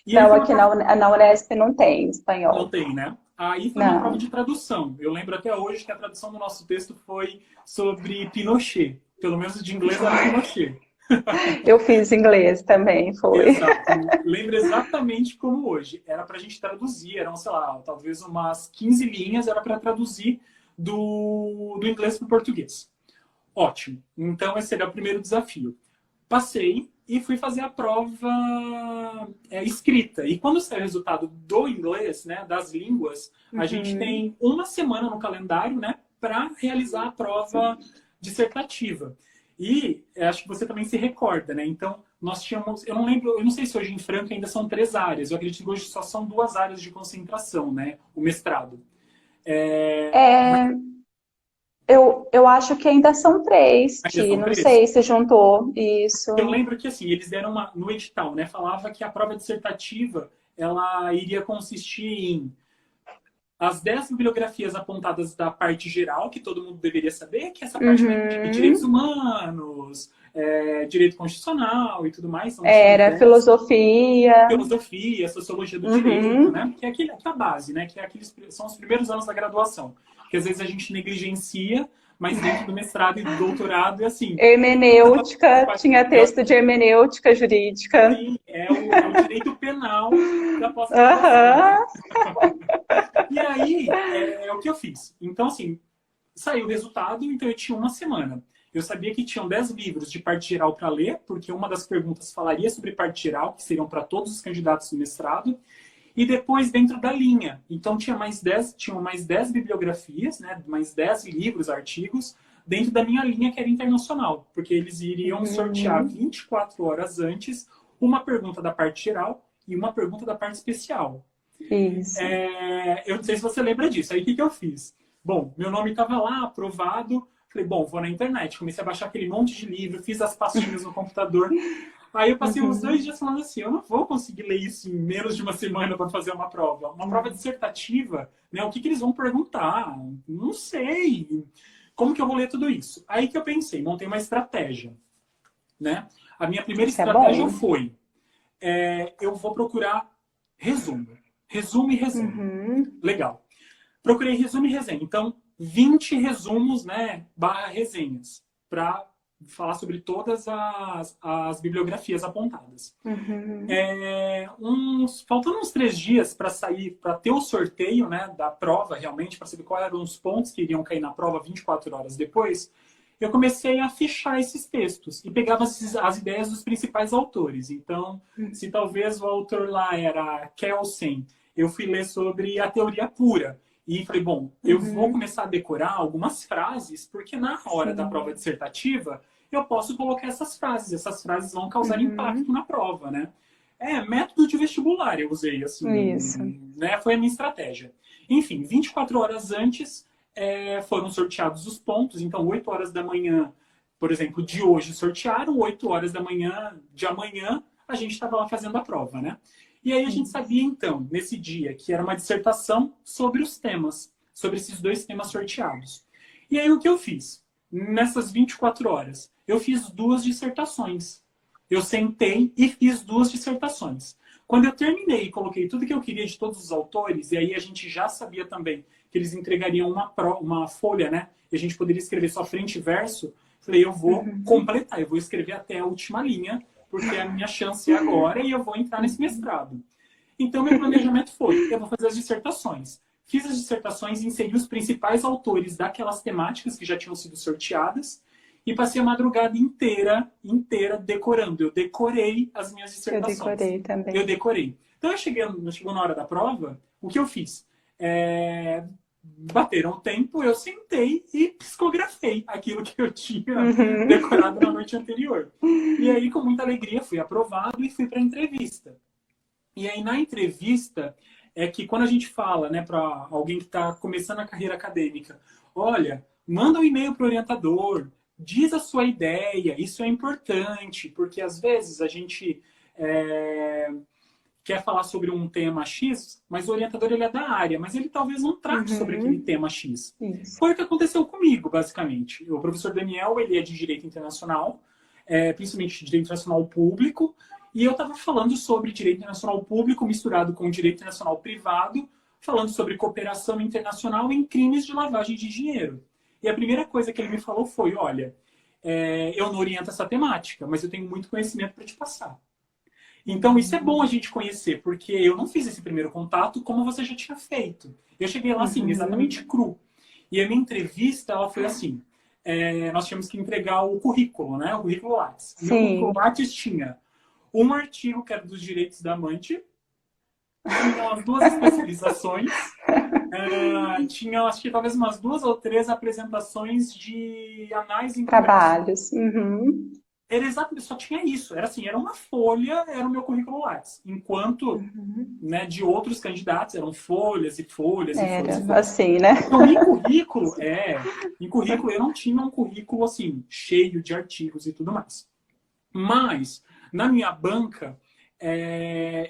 E aí não, foi uma aqui prova, na Unesp não tem não espanhol. tem, né? Aí foi uma prova Não. de tradução. Eu lembro até hoje que a tradução do nosso texto foi sobre Pinochet. Pelo menos de inglês era Foi. Pinochet. Eu fiz inglês também, foi. Exato. Lembro exatamente como hoje. Era para a gente traduzir, eram, sei lá, talvez umas 15 linhas, era para traduzir do inglês para o português. Ótimo. Então, esse seria o primeiro desafio. Passei e fui fazer a prova escrita. E quando sai o resultado do inglês, né, das línguas, a gente Uhum. tem uma semana no calendário, né, para realizar a prova Sim. dissertativa. E acho que você também se recorda, né? Então, nós tínhamos, eu não lembro, eu não sei se hoje em Franca ainda são 3 áreas. Eu acredito que hoje só são 2 áreas de concentração, né? O mestrado. Mas É, eu acho que ainda são três, ainda Ti. são Não 3. sei se juntou Eu isso. lembro que assim, eles deram no edital, né? Falava que a prova dissertativa ela iria consistir em as 10 bibliografias apontadas da parte geral, que todo mundo deveria saber, que é essa parte mais de direitos Uhum. humanos, direito constitucional e tudo mais, são as Era 10. filosofia. Filosofia, sociologia do direito, Uhum. né? Que é a base, né? Que são os primeiros anos da graduação. Que às vezes a gente negligencia, mas dentro do mestrado e do doutorado é assim. Hermenêutica, tinha É, texto de hermenêutica jurídica. sim, é o direito penal da pós-graduação, né? Aham. E aí, é o que eu fiz. Então, assim, saiu o resultado, então eu tinha uma semana. Eu sabia que tinham 10 livros de parte geral para ler, porque uma das perguntas falaria sobre parte geral, que seriam para todos os candidatos do mestrado, e depois dentro da linha. Então tinham mais 10 bibliografias, né, mais 10 livros, artigos, dentro da minha linha que era internacional, porque eles iriam sortear Uhum. 24 horas antes uma pergunta da parte geral e uma pergunta da parte especial. Isso. Eu não sei se você lembra disso. Aí o que eu fiz? Bom, meu nome estava lá, aprovado, Falei, bom, vou na internet. Comecei a baixar aquele monte de livro, fiz as pastinhas no computador. Aí eu passei uns 2 dias falando assim, eu não vou conseguir ler isso em menos de uma semana para fazer uma prova. Uma prova dissertativa, né? O que eles vão perguntar? Não sei. Como que eu vou ler tudo isso? Aí que eu pensei, montei uma estratégia, né? A minha primeira estratégia foi, eu vou procurar resumo. Resumo e resenha. Legal. Procurei resumo e resenha. Então, 20 resumos, né, / resenhas, para falar sobre todas as bibliografias apontadas. Faltando uns 3 dias para sair, para ter o sorteio, né, da prova, realmente, para saber quais eram os pontos que iriam cair na prova 24 horas depois, eu comecei a fichar esses textos e pegava as ideias dos principais autores. Então, se talvez o autor lá era Kelsen, eu fui ler sobre a teoria pura. E falei, bom, eu vou começar a decorar algumas frases, porque na hora da prova dissertativa, eu posso colocar essas frases. Essas frases vão causar impacto na prova, né? Método de vestibular eu usei, assim. Isso. Né? Foi a minha estratégia. Enfim, 24 horas antes foram sorteados os pontos. Então, 8 horas da manhã, por exemplo, de hoje sortearam, 8 horas da manhã de amanhã, a gente estava lá fazendo a prova, né? E aí a gente sabia, então, nesse dia, que era uma dissertação sobre os temas, sobre esses 2 temas sorteados. E aí o que eu fiz? Nessas 24 horas, eu fiz 2 dissertações. Eu sentei e fiz 2 dissertações. Quando eu terminei e coloquei tudo que eu queria de todos os autores, e aí a gente já sabia também que eles entregariam uma folha, né? E a gente poderia escrever só frente e verso. Falei, eu vou completar, eu vou escrever até a última linha, porque é a minha chance agora e eu vou entrar nesse mestrado. Então, meu planejamento foi, eu vou fazer as dissertações. Fiz as dissertações, inseri os principais autores daquelas temáticas que já tinham sido sorteadas e passei a madrugada inteira decorando. Eu decorei as minhas dissertações. Eu decorei também. Eu decorei. Então, chegou na hora da prova, o que eu fiz? Bateram o tempo, eu sentei e psicografei aquilo que eu tinha decorado na noite anterior. E aí, com muita alegria, fui aprovado e fui para a entrevista. E aí, na entrevista, é que quando a gente fala, né, para alguém que está começando a carreira acadêmica, olha, manda um e-mail para o orientador, diz a sua ideia, isso é importante, porque às vezes a gente quer falar sobre um tema X, mas o orientador ele é da área, mas ele talvez não trate sobre aquele tema X. Isso. Foi o que aconteceu comigo, basicamente. O professor Daniel, ele é de Direito Internacional, principalmente Direito Internacional Público, e eu estava falando sobre Direito Internacional Público misturado com Direito Internacional Privado, falando sobre cooperação internacional em crimes de lavagem de dinheiro. E a primeira coisa que ele me falou foi, olha, eu não oriento essa temática, mas eu tenho muito conhecimento para te passar. Então, isso é bom a gente conhecer, porque eu não fiz esse primeiro contato como você já tinha feito. Eu cheguei lá, assim, exatamente cru. E a minha entrevista, ela foi assim, nós tínhamos que entregar o currículo, né? O currículo Lattes. O meu currículo Lattes tinha um artigo que era dos direitos da amante, tinha as 2 especializações, tinha, acho que talvez umas 2 ou 3 apresentações de análise em trabalhos. Era exatamente, só tinha isso. Era assim, era uma folha, era o meu currículo Lattes. Enquanto, né, de outros candidatos, eram folhas e folhas e folhas. E folhas. Assim, né? Então, em currículo, eu não tinha um currículo, assim, cheio de artigos e tudo mais. Mas, na minha banca,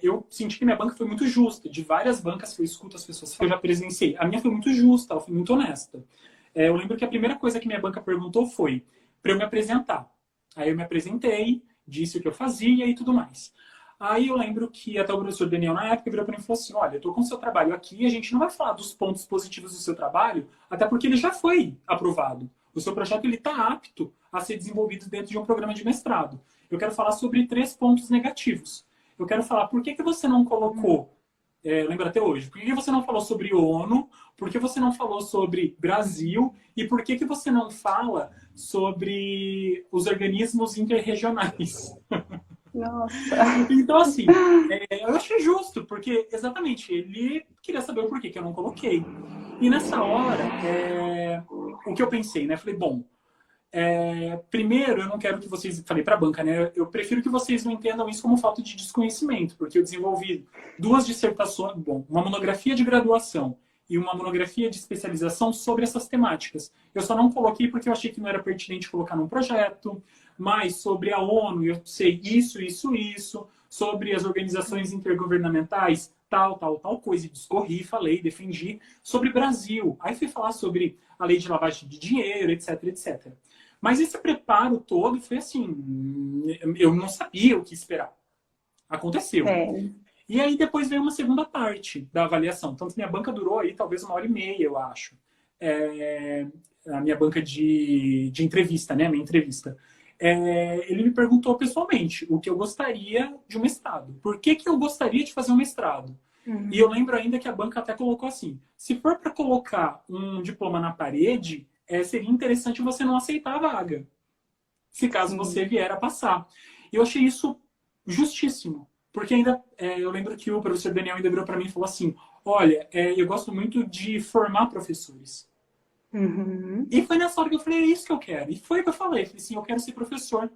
eu senti que minha banca foi muito justa. De várias bancas que eu escuto as pessoas que eu já presenciei. A minha foi muito justa, ela foi muito honesta. Eu lembro que a primeira coisa que minha banca perguntou foi para eu me apresentar. Aí eu me apresentei, disse o que eu fazia e tudo mais. Aí eu lembro que até o professor Daniel, na época, virou para mim e falou assim, olha, eu estou com o seu trabalho aqui, a gente não vai falar dos pontos positivos do seu trabalho, até porque ele já foi aprovado. O seu projeto está apto a ser desenvolvido dentro de um programa de mestrado. Eu quero falar sobre 3 pontos negativos. Eu quero falar por que você não colocou, lembra até hoje, por que você não falou sobre ONU, por que você não falou sobre Brasil e por que você não fala sobre os organismos interregionais? Nossa. Então, assim, eu achei justo, porque exatamente, ele queria saber o porquê que eu não coloquei. E nessa hora, o que eu pensei, né? Falei, bom, primeiro, eu não quero que vocês... Falei para a banca, né? Eu prefiro que vocês não entendam isso como falta de desconhecimento, porque eu desenvolvi 2 dissertações, uma monografia de graduação e uma monografia de especialização sobre essas temáticas. Eu só não coloquei porque eu achei que não era pertinente colocar num projeto, mas sobre a ONU, eu sei isso, sobre as organizações intergovernamentais, tal coisa, e discorri, falei, defendi, sobre Brasil. Aí fui falar sobre a lei de lavagem de dinheiro, etc, etc. Mas esse preparo todo foi assim, eu não sabia o que esperar. Aconteceu. É. E aí depois veio uma segunda parte da avaliação. Tanto minha banca durou aí talvez 1h30, eu acho. A minha banca de entrevista, né? Minha entrevista. Ele me perguntou pessoalmente o que eu gostaria de um mestrado. Por que eu gostaria de fazer um mestrado? Uhum. E eu lembro ainda que a banca até colocou assim, se for para colocar um diploma na parede, seria interessante você não aceitar a vaga, se caso você vier a passar. E eu achei isso justíssimo. Porque ainda, eu lembro que o professor Daniel ainda virou para mim e falou assim, olha, eu gosto muito de formar professores. Uhum. E foi nessa hora que eu falei, é isso que eu quero. E foi o que eu falei assim, eu quero ser professor.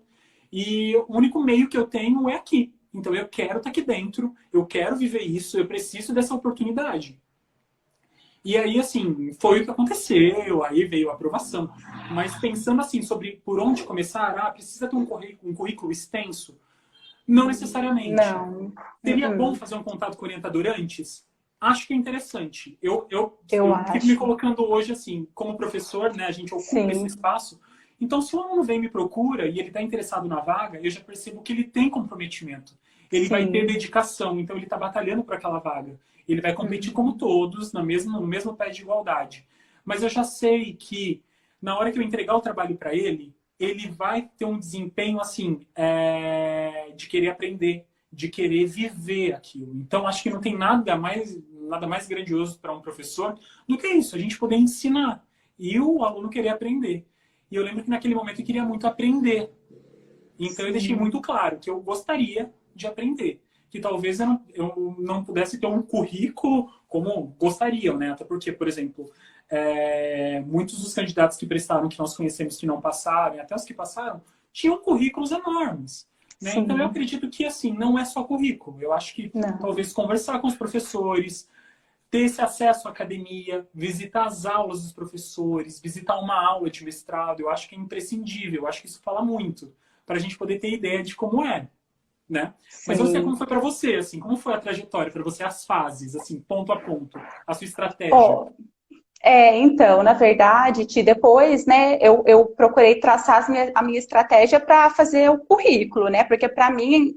E o único meio que eu tenho é aqui. Então eu quero estar aqui dentro, eu quero viver isso, eu preciso dessa oportunidade. E aí, assim, foi o que aconteceu, aí veio a aprovação. Mas pensando assim, sobre por onde começar, precisa ter um currículo extenso? Não necessariamente. Não. Seria bom fazer um contato com o orientador antes? Acho que é interessante. Eu fico me acho. colocando hoje assim, como professor, né, a gente ocupa esse espaço. Então, se o aluno vem e me procura e ele está interessado na vaga, eu já percebo que ele tem comprometimento. Ele vai ter dedicação, então ele está batalhando por aquela vaga. Ele vai competir como todos, no mesmo pé de igualdade. Mas eu já sei que, na hora que eu entregar o trabalho para ele, ele vai ter um desempenho assim, de querer aprender, de querer viver aquilo. Então, acho que não tem nada mais grandioso para um professor do que isso, a gente poder ensinar e o aluno querer aprender. E eu lembro que naquele momento eu queria muito aprender. Então, eu deixei muito claro que eu gostaria de aprender. Que talvez eu não pudesse ter um currículo como gostariam, né? Até porque, por exemplo, muitos dos candidatos que prestaram, que nós conhecemos que não passaram, e até os que passaram, tinham currículos enormes. Né? Então, eu acredito que, assim, não é só currículo. Eu acho que talvez conversar com os professores, ter esse acesso à academia, visitar as aulas dos professores, visitar uma aula de mestrado, eu acho que é imprescindível. Eu acho que isso fala muito para a gente poder ter ideia de como é. Né? Mas eu não sei como foi para você, assim, como foi a trajetória para você, as fases, assim, ponto a ponto, a sua estratégia? Então, na verdade, depois, né, eu procurei traçar a minha estratégia para fazer o currículo, né, porque para mim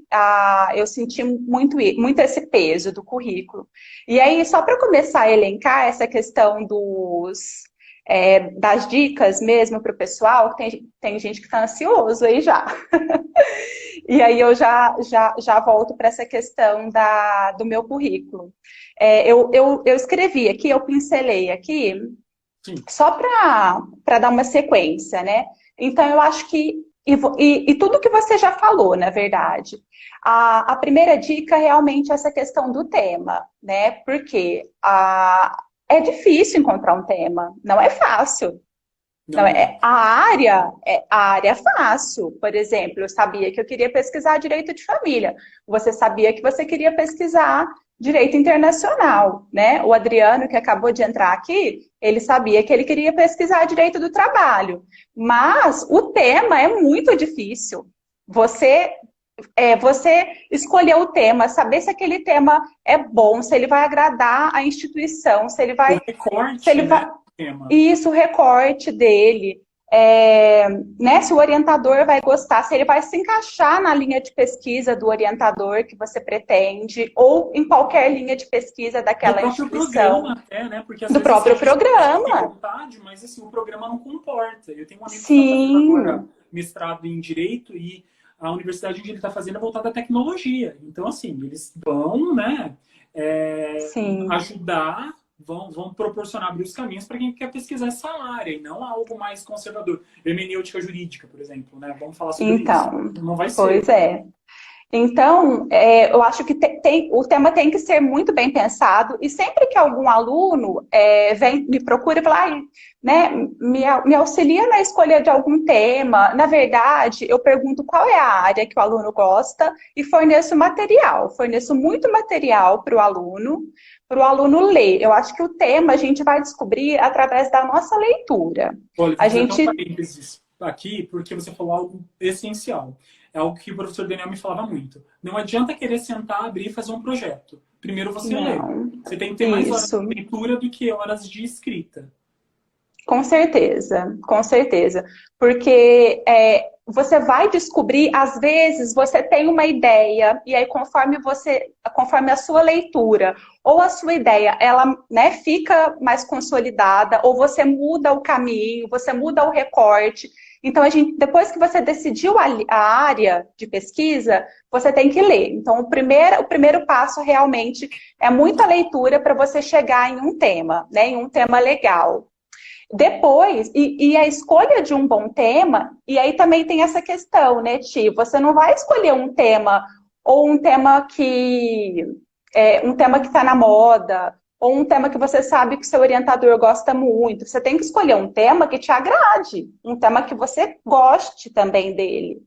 eu senti muito esse peso do currículo. E aí, só para começar a elencar essa questão das dicas mesmo para o pessoal, que tem gente que está ansioso aí já. E aí eu já volto para essa questão do meu currículo. Eu escrevi aqui, eu pincelei aqui, só para dar uma sequência, né? Então, eu acho que... E tudo que você já falou, na verdade. A primeira dica realmente é essa questão do tema, né? Porque é difícil encontrar um tema, não é fácil. Não, a área é fácil. Por exemplo, eu sabia que eu queria pesquisar direito de família. Você sabia que você queria pesquisar direito internacional, né? O Adriano, que acabou de entrar aqui, ele sabia que ele queria pesquisar direito do trabalho. Mas o tema é muito difícil. Você escolher o tema, saber se aquele tema é bom, se ele vai agradar a instituição, se ele vai... O recorte, se ele vai, tema. Isso, o recorte dele, né, se o orientador vai gostar, se ele vai se encaixar na linha de pesquisa do orientador que você pretende, ou em qualquer linha de pesquisa daquela instituição. Programa até, né? Porque às do vezes próprio a gente programa. tem vontade, mas assim, o programa não comporta. Eu tenho um amigo que está fazendo agora mestrado em Direito e a universidade onde ele está fazendo é voltada à tecnologia. Então, assim, eles vão, né, ajudar, vão proporcionar, abrir os caminhos para quem quer pesquisar essa área e não algo mais conservador. Hermenêutica jurídica, por exemplo, né? Vamos falar sobre isso. Não vai ser. Pois é. Então, eu acho que o tema tem que ser muito bem pensado e sempre que algum aluno me procura e fala, né, me auxilia na escolha de algum tema, na verdade, eu pergunto qual é a área que o aluno gosta e forneço muito material para o aluno, para o aluno ler. Eu acho que o tema a gente vai descobrir através da nossa leitura. Olha, vou A fazer até um gente... parênteses aqui, porque você falou algo essencial. É algo que o professor Daniel me falava muito. Não adianta querer sentar, abrir e fazer um projeto. Primeiro você lê. Não, Você tem que ter mais horas isso. de leitura do que horas de escrita. Com certeza, com certeza. Porque você vai descobrir, às vezes, você tem uma ideia, e aí conforme a sua leitura ou a sua ideia, ela, né, fica mais consolidada, ou você muda o caminho, você muda o recorte. Então, depois que você decidiu a área de pesquisa, você tem que ler. Então, o primeiro passo realmente é muita leitura para você chegar em um tema, né, em um tema legal. Depois, e a escolha de um bom tema, e aí também tem essa questão, né, Ti? Você não vai escolher um tema, ou um tema que está na moda, ou um tema que você sabe que seu orientador gosta muito. Você tem que escolher um tema que te agrade, um tema que você goste também dele.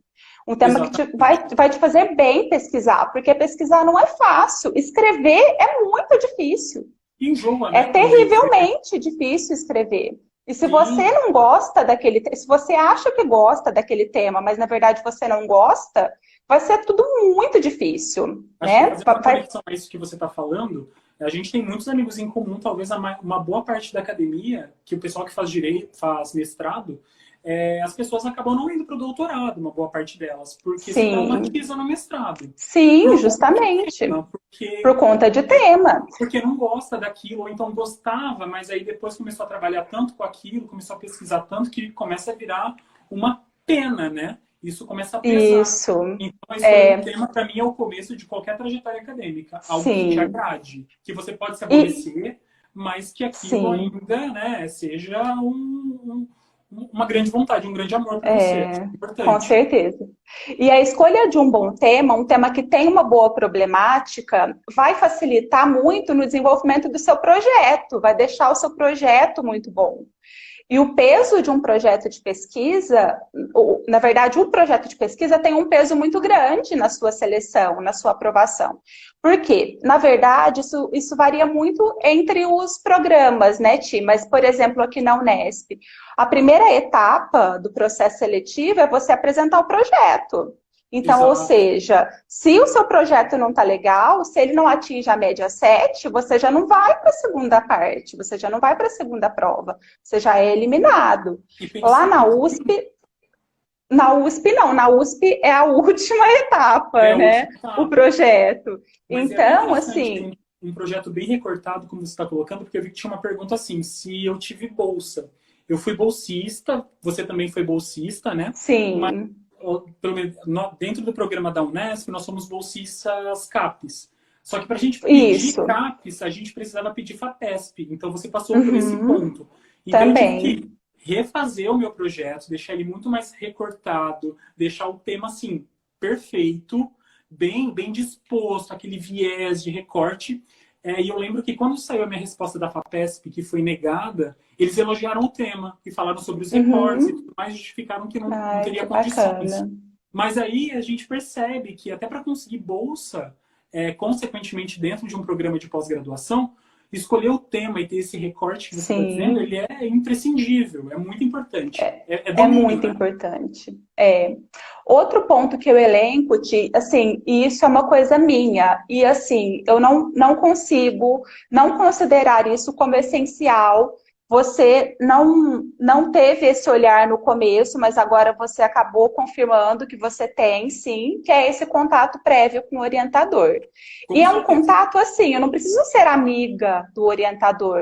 Um tema que vai te fazer bem pesquisar, porque pesquisar não é fácil. Escrever é muito difícil. Enjoa, É né? terrivelmente difícil escrever. E se você Sim. não gosta se você acha que gosta daquele tema, mas na verdade você não gosta, vai ser tudo muito difícil, Acho que né? fazendo uma conexão a isso que você está falando, a gente tem muitos amigos em comum, talvez uma boa parte da academia, que o pessoal que faz direito, faz mestrado, as pessoas acabam não indo para o doutorado, uma boa parte delas, porque se Sim, traumatiza no mestrado. sim, Por conta de justamente. tema, Por conta de tema. porque não gosta daquilo, ou então gostava, mas aí depois começou a trabalhar tanto com aquilo, começou a pesquisar tanto, que começa a virar uma pena, né? Isso começa a pesar. Isso. Então, escolher um tema, para mim, é o começo de qualquer trajetória acadêmica. Algo que te Sim. agrade, que você pode se E, aborrecer, mas que aquilo sim. ainda, né, seja uma grande vontade, um grande amor por você. Acho Com importante. certeza. E a escolha de um tema que tem uma boa problemática, vai facilitar muito no desenvolvimento do seu projeto, vai deixar o seu projeto muito bom. E o peso de um projeto de pesquisa, na verdade, um projeto de pesquisa tem um peso muito grande na sua seleção, na sua aprovação. Por quê? Na verdade, isso varia muito entre os programas, né, Ti? Mas, por exemplo, aqui na Unesp, a primeira etapa do processo seletivo é você apresentar o projeto. Então, ou Exato. seja, se o seu projeto não está legal, se ele não atinge a média 7, você já não vai para a segunda parte, você já não vai para a segunda prova, você já é eliminado. Lá na USP não, na USP é a última etapa, É a né? última O etapa. projeto. Mas é até Então, interessante ter assim, um projeto bem recortado, como você está colocando, porque eu vi que tinha uma pergunta assim, se eu tive bolsa. Eu fui bolsista, você também foi bolsista, né? Mas sim, pelo menos, dentro do programa da Unesp, nós somos bolsistas CAPES. Só que para a gente pedir isso. CAPES, a gente precisava pedir FAPESP. Então você passou por esse Uhum, ponto. Então eu tive também. que refazer o meu projeto, deixar ele muito mais recortado, deixar o tema assim perfeito, bem disposto, aquele viés de recorte. E eu lembro que quando saiu a minha resposta da FAPESP, que foi negada, eles elogiaram o tema e falaram sobre os recortes e Uhum. tudo mais, justificaram que não Ai, teria que condições. bacana. Mas aí a gente percebe que até para conseguir bolsa, consequentemente dentro de um programa de pós-graduação, escolher o tema e ter esse recorte que você está dizendo, Sim. ele é imprescindível, é muito importante. É É domínio, muito né? importante. Outro ponto que eu elenco, assim, e isso é uma coisa minha, e assim, eu não consigo não considerar isso como essencial. Você não teve esse olhar no começo, mas agora você acabou confirmando que você tem, sim, que é esse contato prévio com o orientador. E Com é um certeza. contato assim, eu não preciso ser amiga do orientador,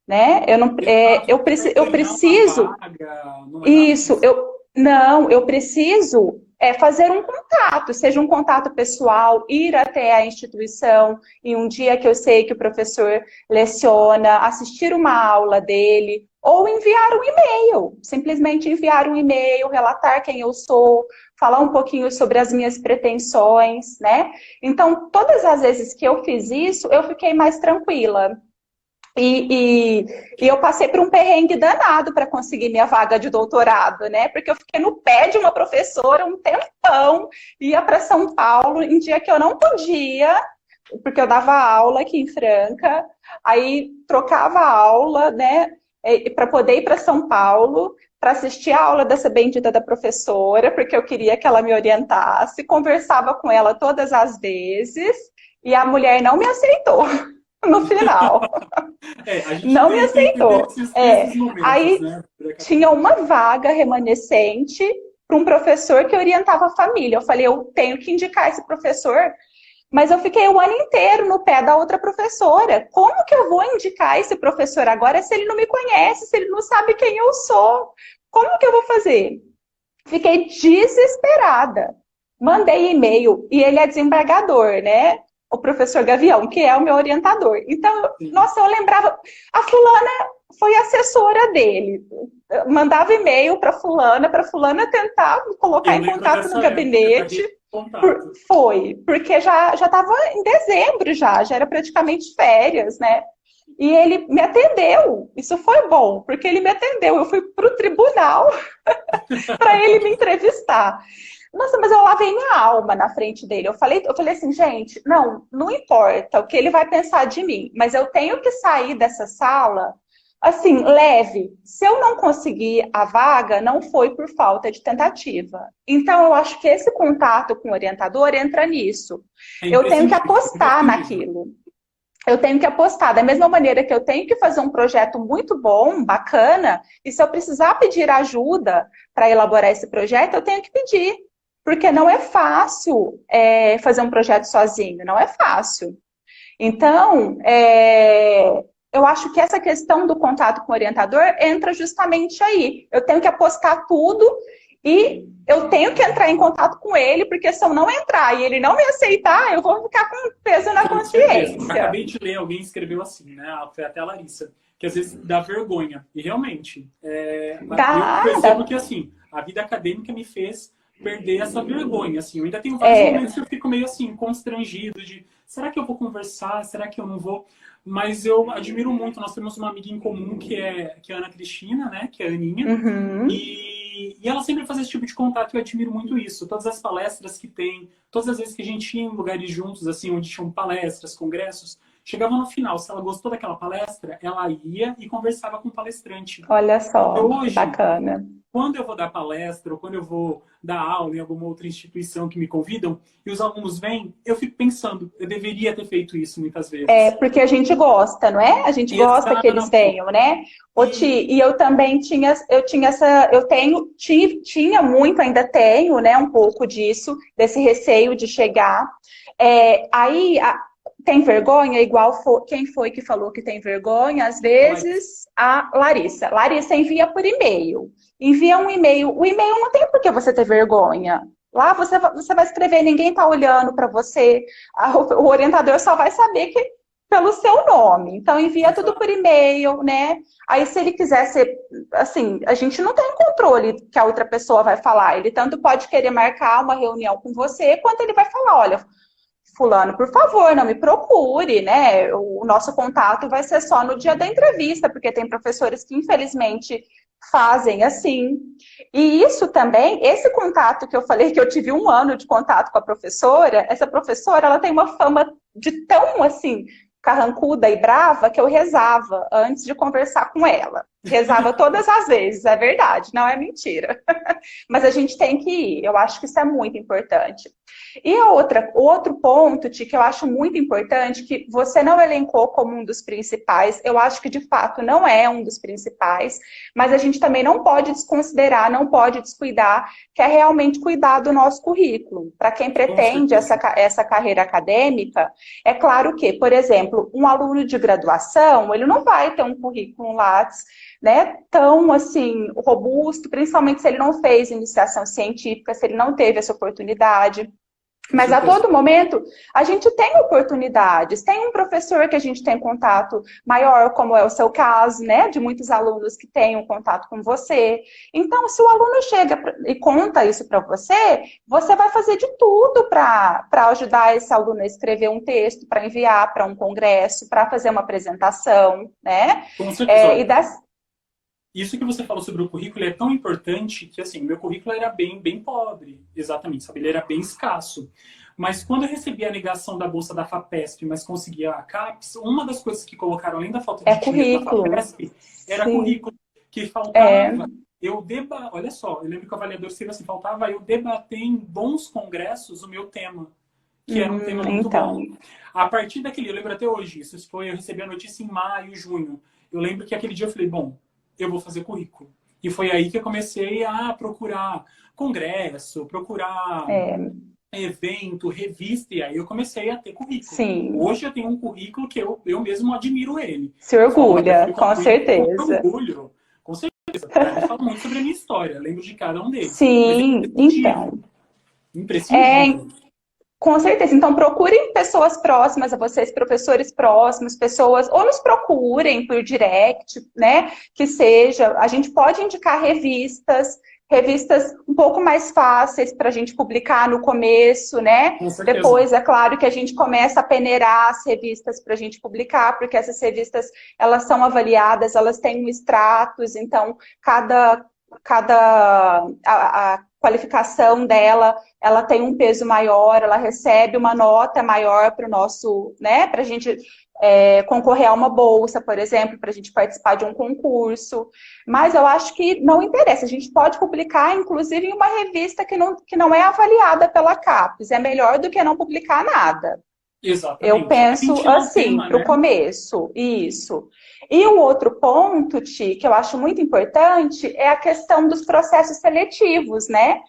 né? Exato, Eu, não vai eu ganhar uma preciso vaga, não é nada isso, disso. eu preciso fazer um contato, seja um contato pessoal, ir até a instituição em um dia que eu sei que o professor leciona, assistir uma aula dele, ou enviar um e-mail, simplesmente enviar um e-mail, relatar quem eu sou, falar um pouquinho sobre as minhas pretensões, né? Então, todas as vezes que eu fiz isso, eu fiquei mais tranquila. E eu passei por um perrengue danado para conseguir minha vaga de doutorado, né? Porque eu fiquei no pé de uma professora um tempão, ia para São Paulo em dia que eu não podia, porque eu dava aula aqui em Franca, aí trocava a aula, né, para poder ir para São Paulo, para assistir a aula dessa bendita da professora, porque eu queria que ela me orientasse, conversava com ela todas as vezes, e a mulher não me aceitou no final. A gente Não me tem que ter aceitou. esses momentos, Aí né? tinha uma vaga remanescente para um professor que orientava a família. Eu falei, eu tenho que indicar esse professor, mas eu fiquei o ano inteiro no pé da outra professora. Como que eu vou indicar esse professor agora se ele não me conhece, se ele não sabe quem eu sou? Como que eu vou fazer? Fiquei desesperada. Mandei e-mail e ele é desembargador, né? O professor Gavião, que é o meu orientador. Então, Sim. nossa, eu lembrava, a fulana foi assessora dele. Eu mandava e-mail para fulana tentar me colocar Eu em lembro contato no dessa época para gabinete. ter contato. Foi, porque já estava em dezembro já era praticamente férias, né? E ele me atendeu. Isso foi bom, porque ele me atendeu. Eu fui para o tribunal para ele me entrevistar. Nossa, mas eu lavei minha alma na frente dele. Eu falei assim, gente, não importa o que ele vai pensar de mim, mas eu tenho que sair dessa sala assim, leve. Se eu não conseguir a vaga, não foi por falta de tentativa. Então, eu acho que esse contato com o orientador entra nisso. É Eu tenho que imprescindível, apostar imprescindível. naquilo. Eu tenho que apostar. Da mesma maneira que eu tenho que fazer um projeto muito bom, bacana, e se eu precisar pedir ajuda para elaborar esse projeto, eu tenho que pedir. Porque não é fácil fazer um projeto sozinho, não é fácil. Então, eu acho que essa questão do contato com o orientador entra justamente aí. Eu tenho que apostar tudo e eu tenho que entrar em contato com ele, porque se eu não entrar e ele não me aceitar, eu vou ficar com peso na Com certeza. consciência. Acabei de ler, alguém escreveu assim, né? Foi até a Larissa, que às vezes dá vergonha. E realmente, eu Dá, percebo dá. que assim, a vida acadêmica me fez perder essa vergonha. Assim, eu ainda tenho vários momentos que eu fico meio assim, constrangido de será que eu vou conversar? Será que eu não vou? Mas eu admiro muito. Nós temos uma amiga em comum que é a Ana Cristina, né? Que é a Aninha. Uhum. E ela sempre faz esse tipo de contato e eu admiro muito isso. Todas as palestras que tem, todas as vezes que a gente ia em lugares juntos, assim, onde tinham palestras, congressos, chegava no final, se ela gostou daquela palestra, ela ia e conversava com o palestrante. Olha E só, que hoje, bacana. quando eu vou dar palestra ou quando eu vou dar aula em alguma outra instituição que me convidam e os alunos vêm, eu fico pensando, eu deveria ter feito isso muitas vezes. Porque a gente gosta, não é? A gente gosta que eles Exato. venham, né? Ô, Ti, E e eu também tinha essa, tinha muito, ainda tenho, né, um pouco disso, desse receio de chegar. Aí tem vergonha, quem foi que falou que tem vergonha? Às ela vezes a Larissa. Larissa envia por e-mail. Envia um e-mail. O e-mail não tem por que você ter vergonha. Lá você vai escrever, ninguém está olhando para você. O orientador só vai saber que pelo seu nome. Então, envia tudo por e-mail, né? Aí, se ele quiser ser, assim, a gente não tem controle que a outra pessoa vai falar. Ele tanto pode querer marcar uma reunião com você, quanto ele vai falar, olha, fulano, por favor, não me procure, né? O nosso contato vai ser só no dia da entrevista, porque tem professores que, infelizmente, fazem assim. E isso também, esse contato que eu falei que eu tive 1 ano de contato com a professora, essa professora, ela tem uma fama de tão, assim, carrancuda e brava que eu rezava antes de conversar com ela. Rezava todas as vezes, é verdade, não é mentira. Mas a gente tem que ir, eu acho que isso é muito importante. E outro ponto, Ti, que eu acho muito importante, que você não elencou como um dos principais, eu acho que de fato não é um dos principais, mas a gente também não pode desconsiderar, não pode descuidar, que é realmente cuidar do nosso currículo. Para quem com pretende certeza. essa carreira acadêmica, é claro que, por exemplo, um aluno de graduação, ele não vai ter um currículo Lattes, né, tão assim robusto, principalmente se ele não fez iniciação científica, se ele não teve essa oportunidade. Com Mas a certeza. todo momento a gente tem oportunidades. Tem um professor que a gente tem contato maior, como é o seu caso, né? De muitos alunos que têm um contato com você. Então, se o aluno chega e conta isso para você, você vai fazer de tudo para ajudar esse aluno a escrever um texto, para enviar para um congresso, para fazer uma apresentação, né? Com certeza. E das isso que você falou sobre o currículo é tão importante que, assim, meu currículo era bem pobre, exatamente, sabe? Ele era bem escasso. Mas quando eu recebi a negação da bolsa da FAPESP, mas conseguia a CAPES, uma das coisas que colocaram, além da falta É de dinheiro na currículo. FAPESP, era Sim. currículo, que É. faltava olha só, eu lembro que o avaliador escreveu assim, faltava eu debater em bons congressos o meu tema, que era um tema muito Então. bom. A partir daquele, eu lembro até hoje, isso foi, eu recebi a notícia em maio, junho. Eu lembro que aquele dia eu falei, bom, eu vou fazer currículo. E foi aí que eu comecei a procurar congresso, procurar É, evento, revista, e aí eu comecei a ter currículo. sim. Hoje eu tenho um currículo que eu mesmo admiro ele. Se Eu falo, olha, eu orgulha, fui com concluído com certeza. orgulho. Com certeza. Para mim fala muito sobre a minha história. Eu lembro de cada um deles. Mas é Sim, imprescindível. então. É, Imprescindível. com certeza. Então, procurem pessoas próximas a vocês, professores próximos, pessoas, ou nos procurem por direct, né? Que seja. A gente pode indicar revistas, revistas um pouco mais fáceis para a gente publicar no começo, né? Com certeza. Depois, é claro que a gente começa a peneirar as revistas para a gente publicar, porque essas revistas, elas são avaliadas, elas têm um status, então a qualificação dela, ela tem um peso maior, ela recebe uma nota maior para o nosso, né, para a gente concorrer a uma bolsa, por exemplo, para a gente participar de um concurso. Mas eu acho que não interessa, a gente pode publicar, inclusive, em uma revista que não é avaliada pela CAPES, é melhor do que não publicar nada. Eu Exatamente. A penso gente não assim, tema, para o né? começo, isso. E o outro ponto, Ti, que eu acho muito importante, é a questão dos processos seletivos, né?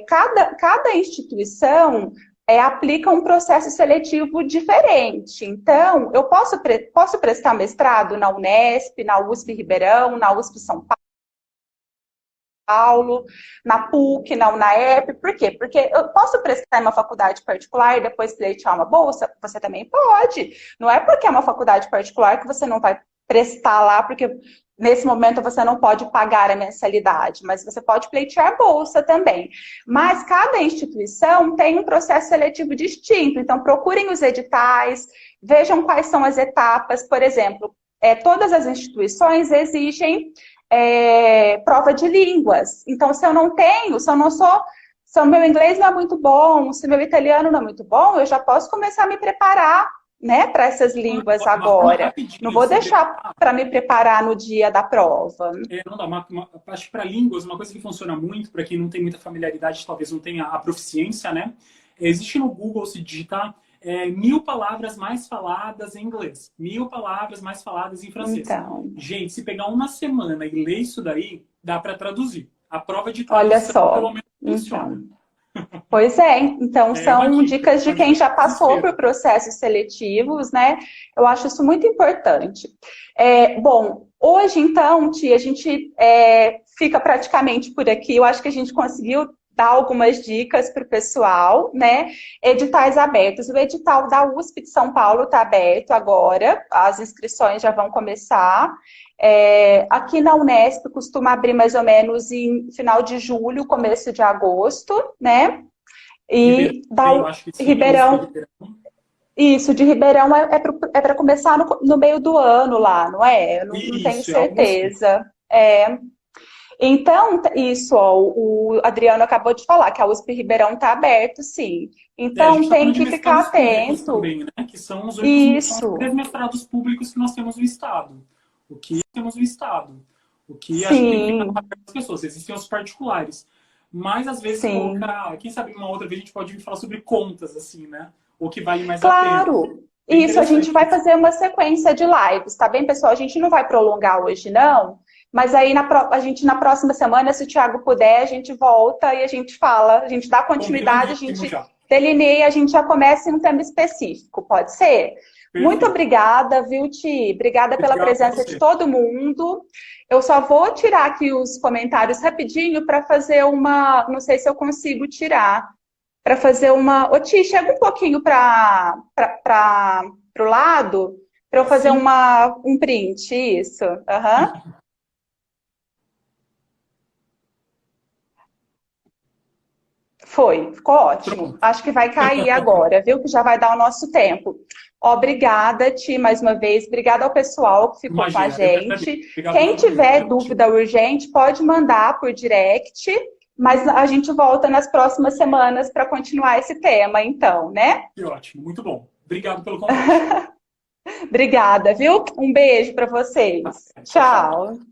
Cada instituição aplica um processo seletivo diferente. Então, eu posso prestar mestrado na Unesp, na USP Ribeirão, na USP São Paulo, na PUC, na UNAEP. Por quê? Porque eu posso prestar em uma faculdade particular e depois pleitear uma bolsa? Você também pode. Não é porque é uma faculdade particular que você não vai prestar lá, porque nesse momento você não pode pagar a mensalidade, mas você pode pleitear bolsa também. Mas cada instituição tem um processo seletivo distinto, então procurem os editais, vejam quais são as etapas. Por exemplo, todas as instituições exigem prova de línguas. Então, se eu não tenho, se eu não sou, se o meu inglês não é muito bom, se o meu italiano não é muito bom, eu já posso começar a me preparar, né, para essas línguas Uma forma agora. Não rapidinha de vou se deixar preparar. para me preparar no dia da prova. Não dá. Acho que para línguas, uma coisa que funciona muito, para quem não tem muita familiaridade, talvez não tenha a proficiência, né? Existe no Google, se digitar 1.000 palavras mais faladas em inglês, 1.000 palavras mais faladas em francês. Então, Gente, se pegar uma semana e ler isso daí, dá para traduzir. A prova de olha tradução, pelo só. menos, funciona. Então, pois é, então são dicas de uma dica quem de já passou por desespero. processos seletivos, né? Eu acho isso muito importante. Bom, hoje então, Tia, a gente fica praticamente por aqui. Eu acho que a gente conseguiu dar algumas dicas para o pessoal, né? Editais abertos. O edital da USP de São Paulo está aberto agora, as inscrições já vão começar. Aqui na Unesp costuma abrir mais ou menos em final de julho, começo de agosto, né? Ribeirão, E da eu acho que sim, a USP Ribeirão, Ribeirão. isso, de Ribeirão é para começar no meio do ano lá, não é? Eu não tenho Isso, é algo assim. certeza. Então, isso, ó, o Adriano acabou de falar que a USP Ribeirão está aberto, sim. A gente Então está tem falando de que ficar mestrados públicos atento. também, né? Que são os únicos, são os Isso, três mestrados públicos que nós temos no Estado. O que temos no Estado. O que acho que tem que ficar na sim, cabeça das pessoas. Existem os particulares. Mas, às vezes, sim. colocar... Quem sabe uma outra vez a gente pode falar sobre contas, assim, né? O que vale mais a pena. Claro, É isso a gente interessante vai isso. fazer uma sequência de lives, tá bem, pessoal? A gente não vai prolongar hoje, não, mas aí a gente na próxima semana, se o Thiago puder, a gente volta e a gente fala, a gente dá continuidade, a Combinadíssimo gente já. delineia, a gente já começa em um tema específico, pode ser? Muito Perfeito. obrigada, viu, Ti? Obrigada pela Obrigado a presença de você. todo mundo. Eu só vou tirar aqui os comentários rapidinho para fazer uma. Não sei se eu consigo tirar para fazer uma. Ô, Ti, chega um pouquinho para o lado para eu fazer Assim, um print. Isso. Aham. ficou ótimo. Pronto. Acho que vai cair agora, viu? Que já vai dar o nosso tempo. Obrigada, Ti, mais uma vez. Obrigada ao pessoal que ficou com a Imagina, eu que agradeço. gente. Obrigado a Quem todo mundo. tiver Foi ótimo. dúvida urgente, pode mandar por direct, mas a gente volta nas próximas semanas para continuar esse tema, então, né? Que ótimo, muito bom. Obrigado pelo convite. Obrigada, viu? Um beijo para vocês. Tchau, tchau. Tchau.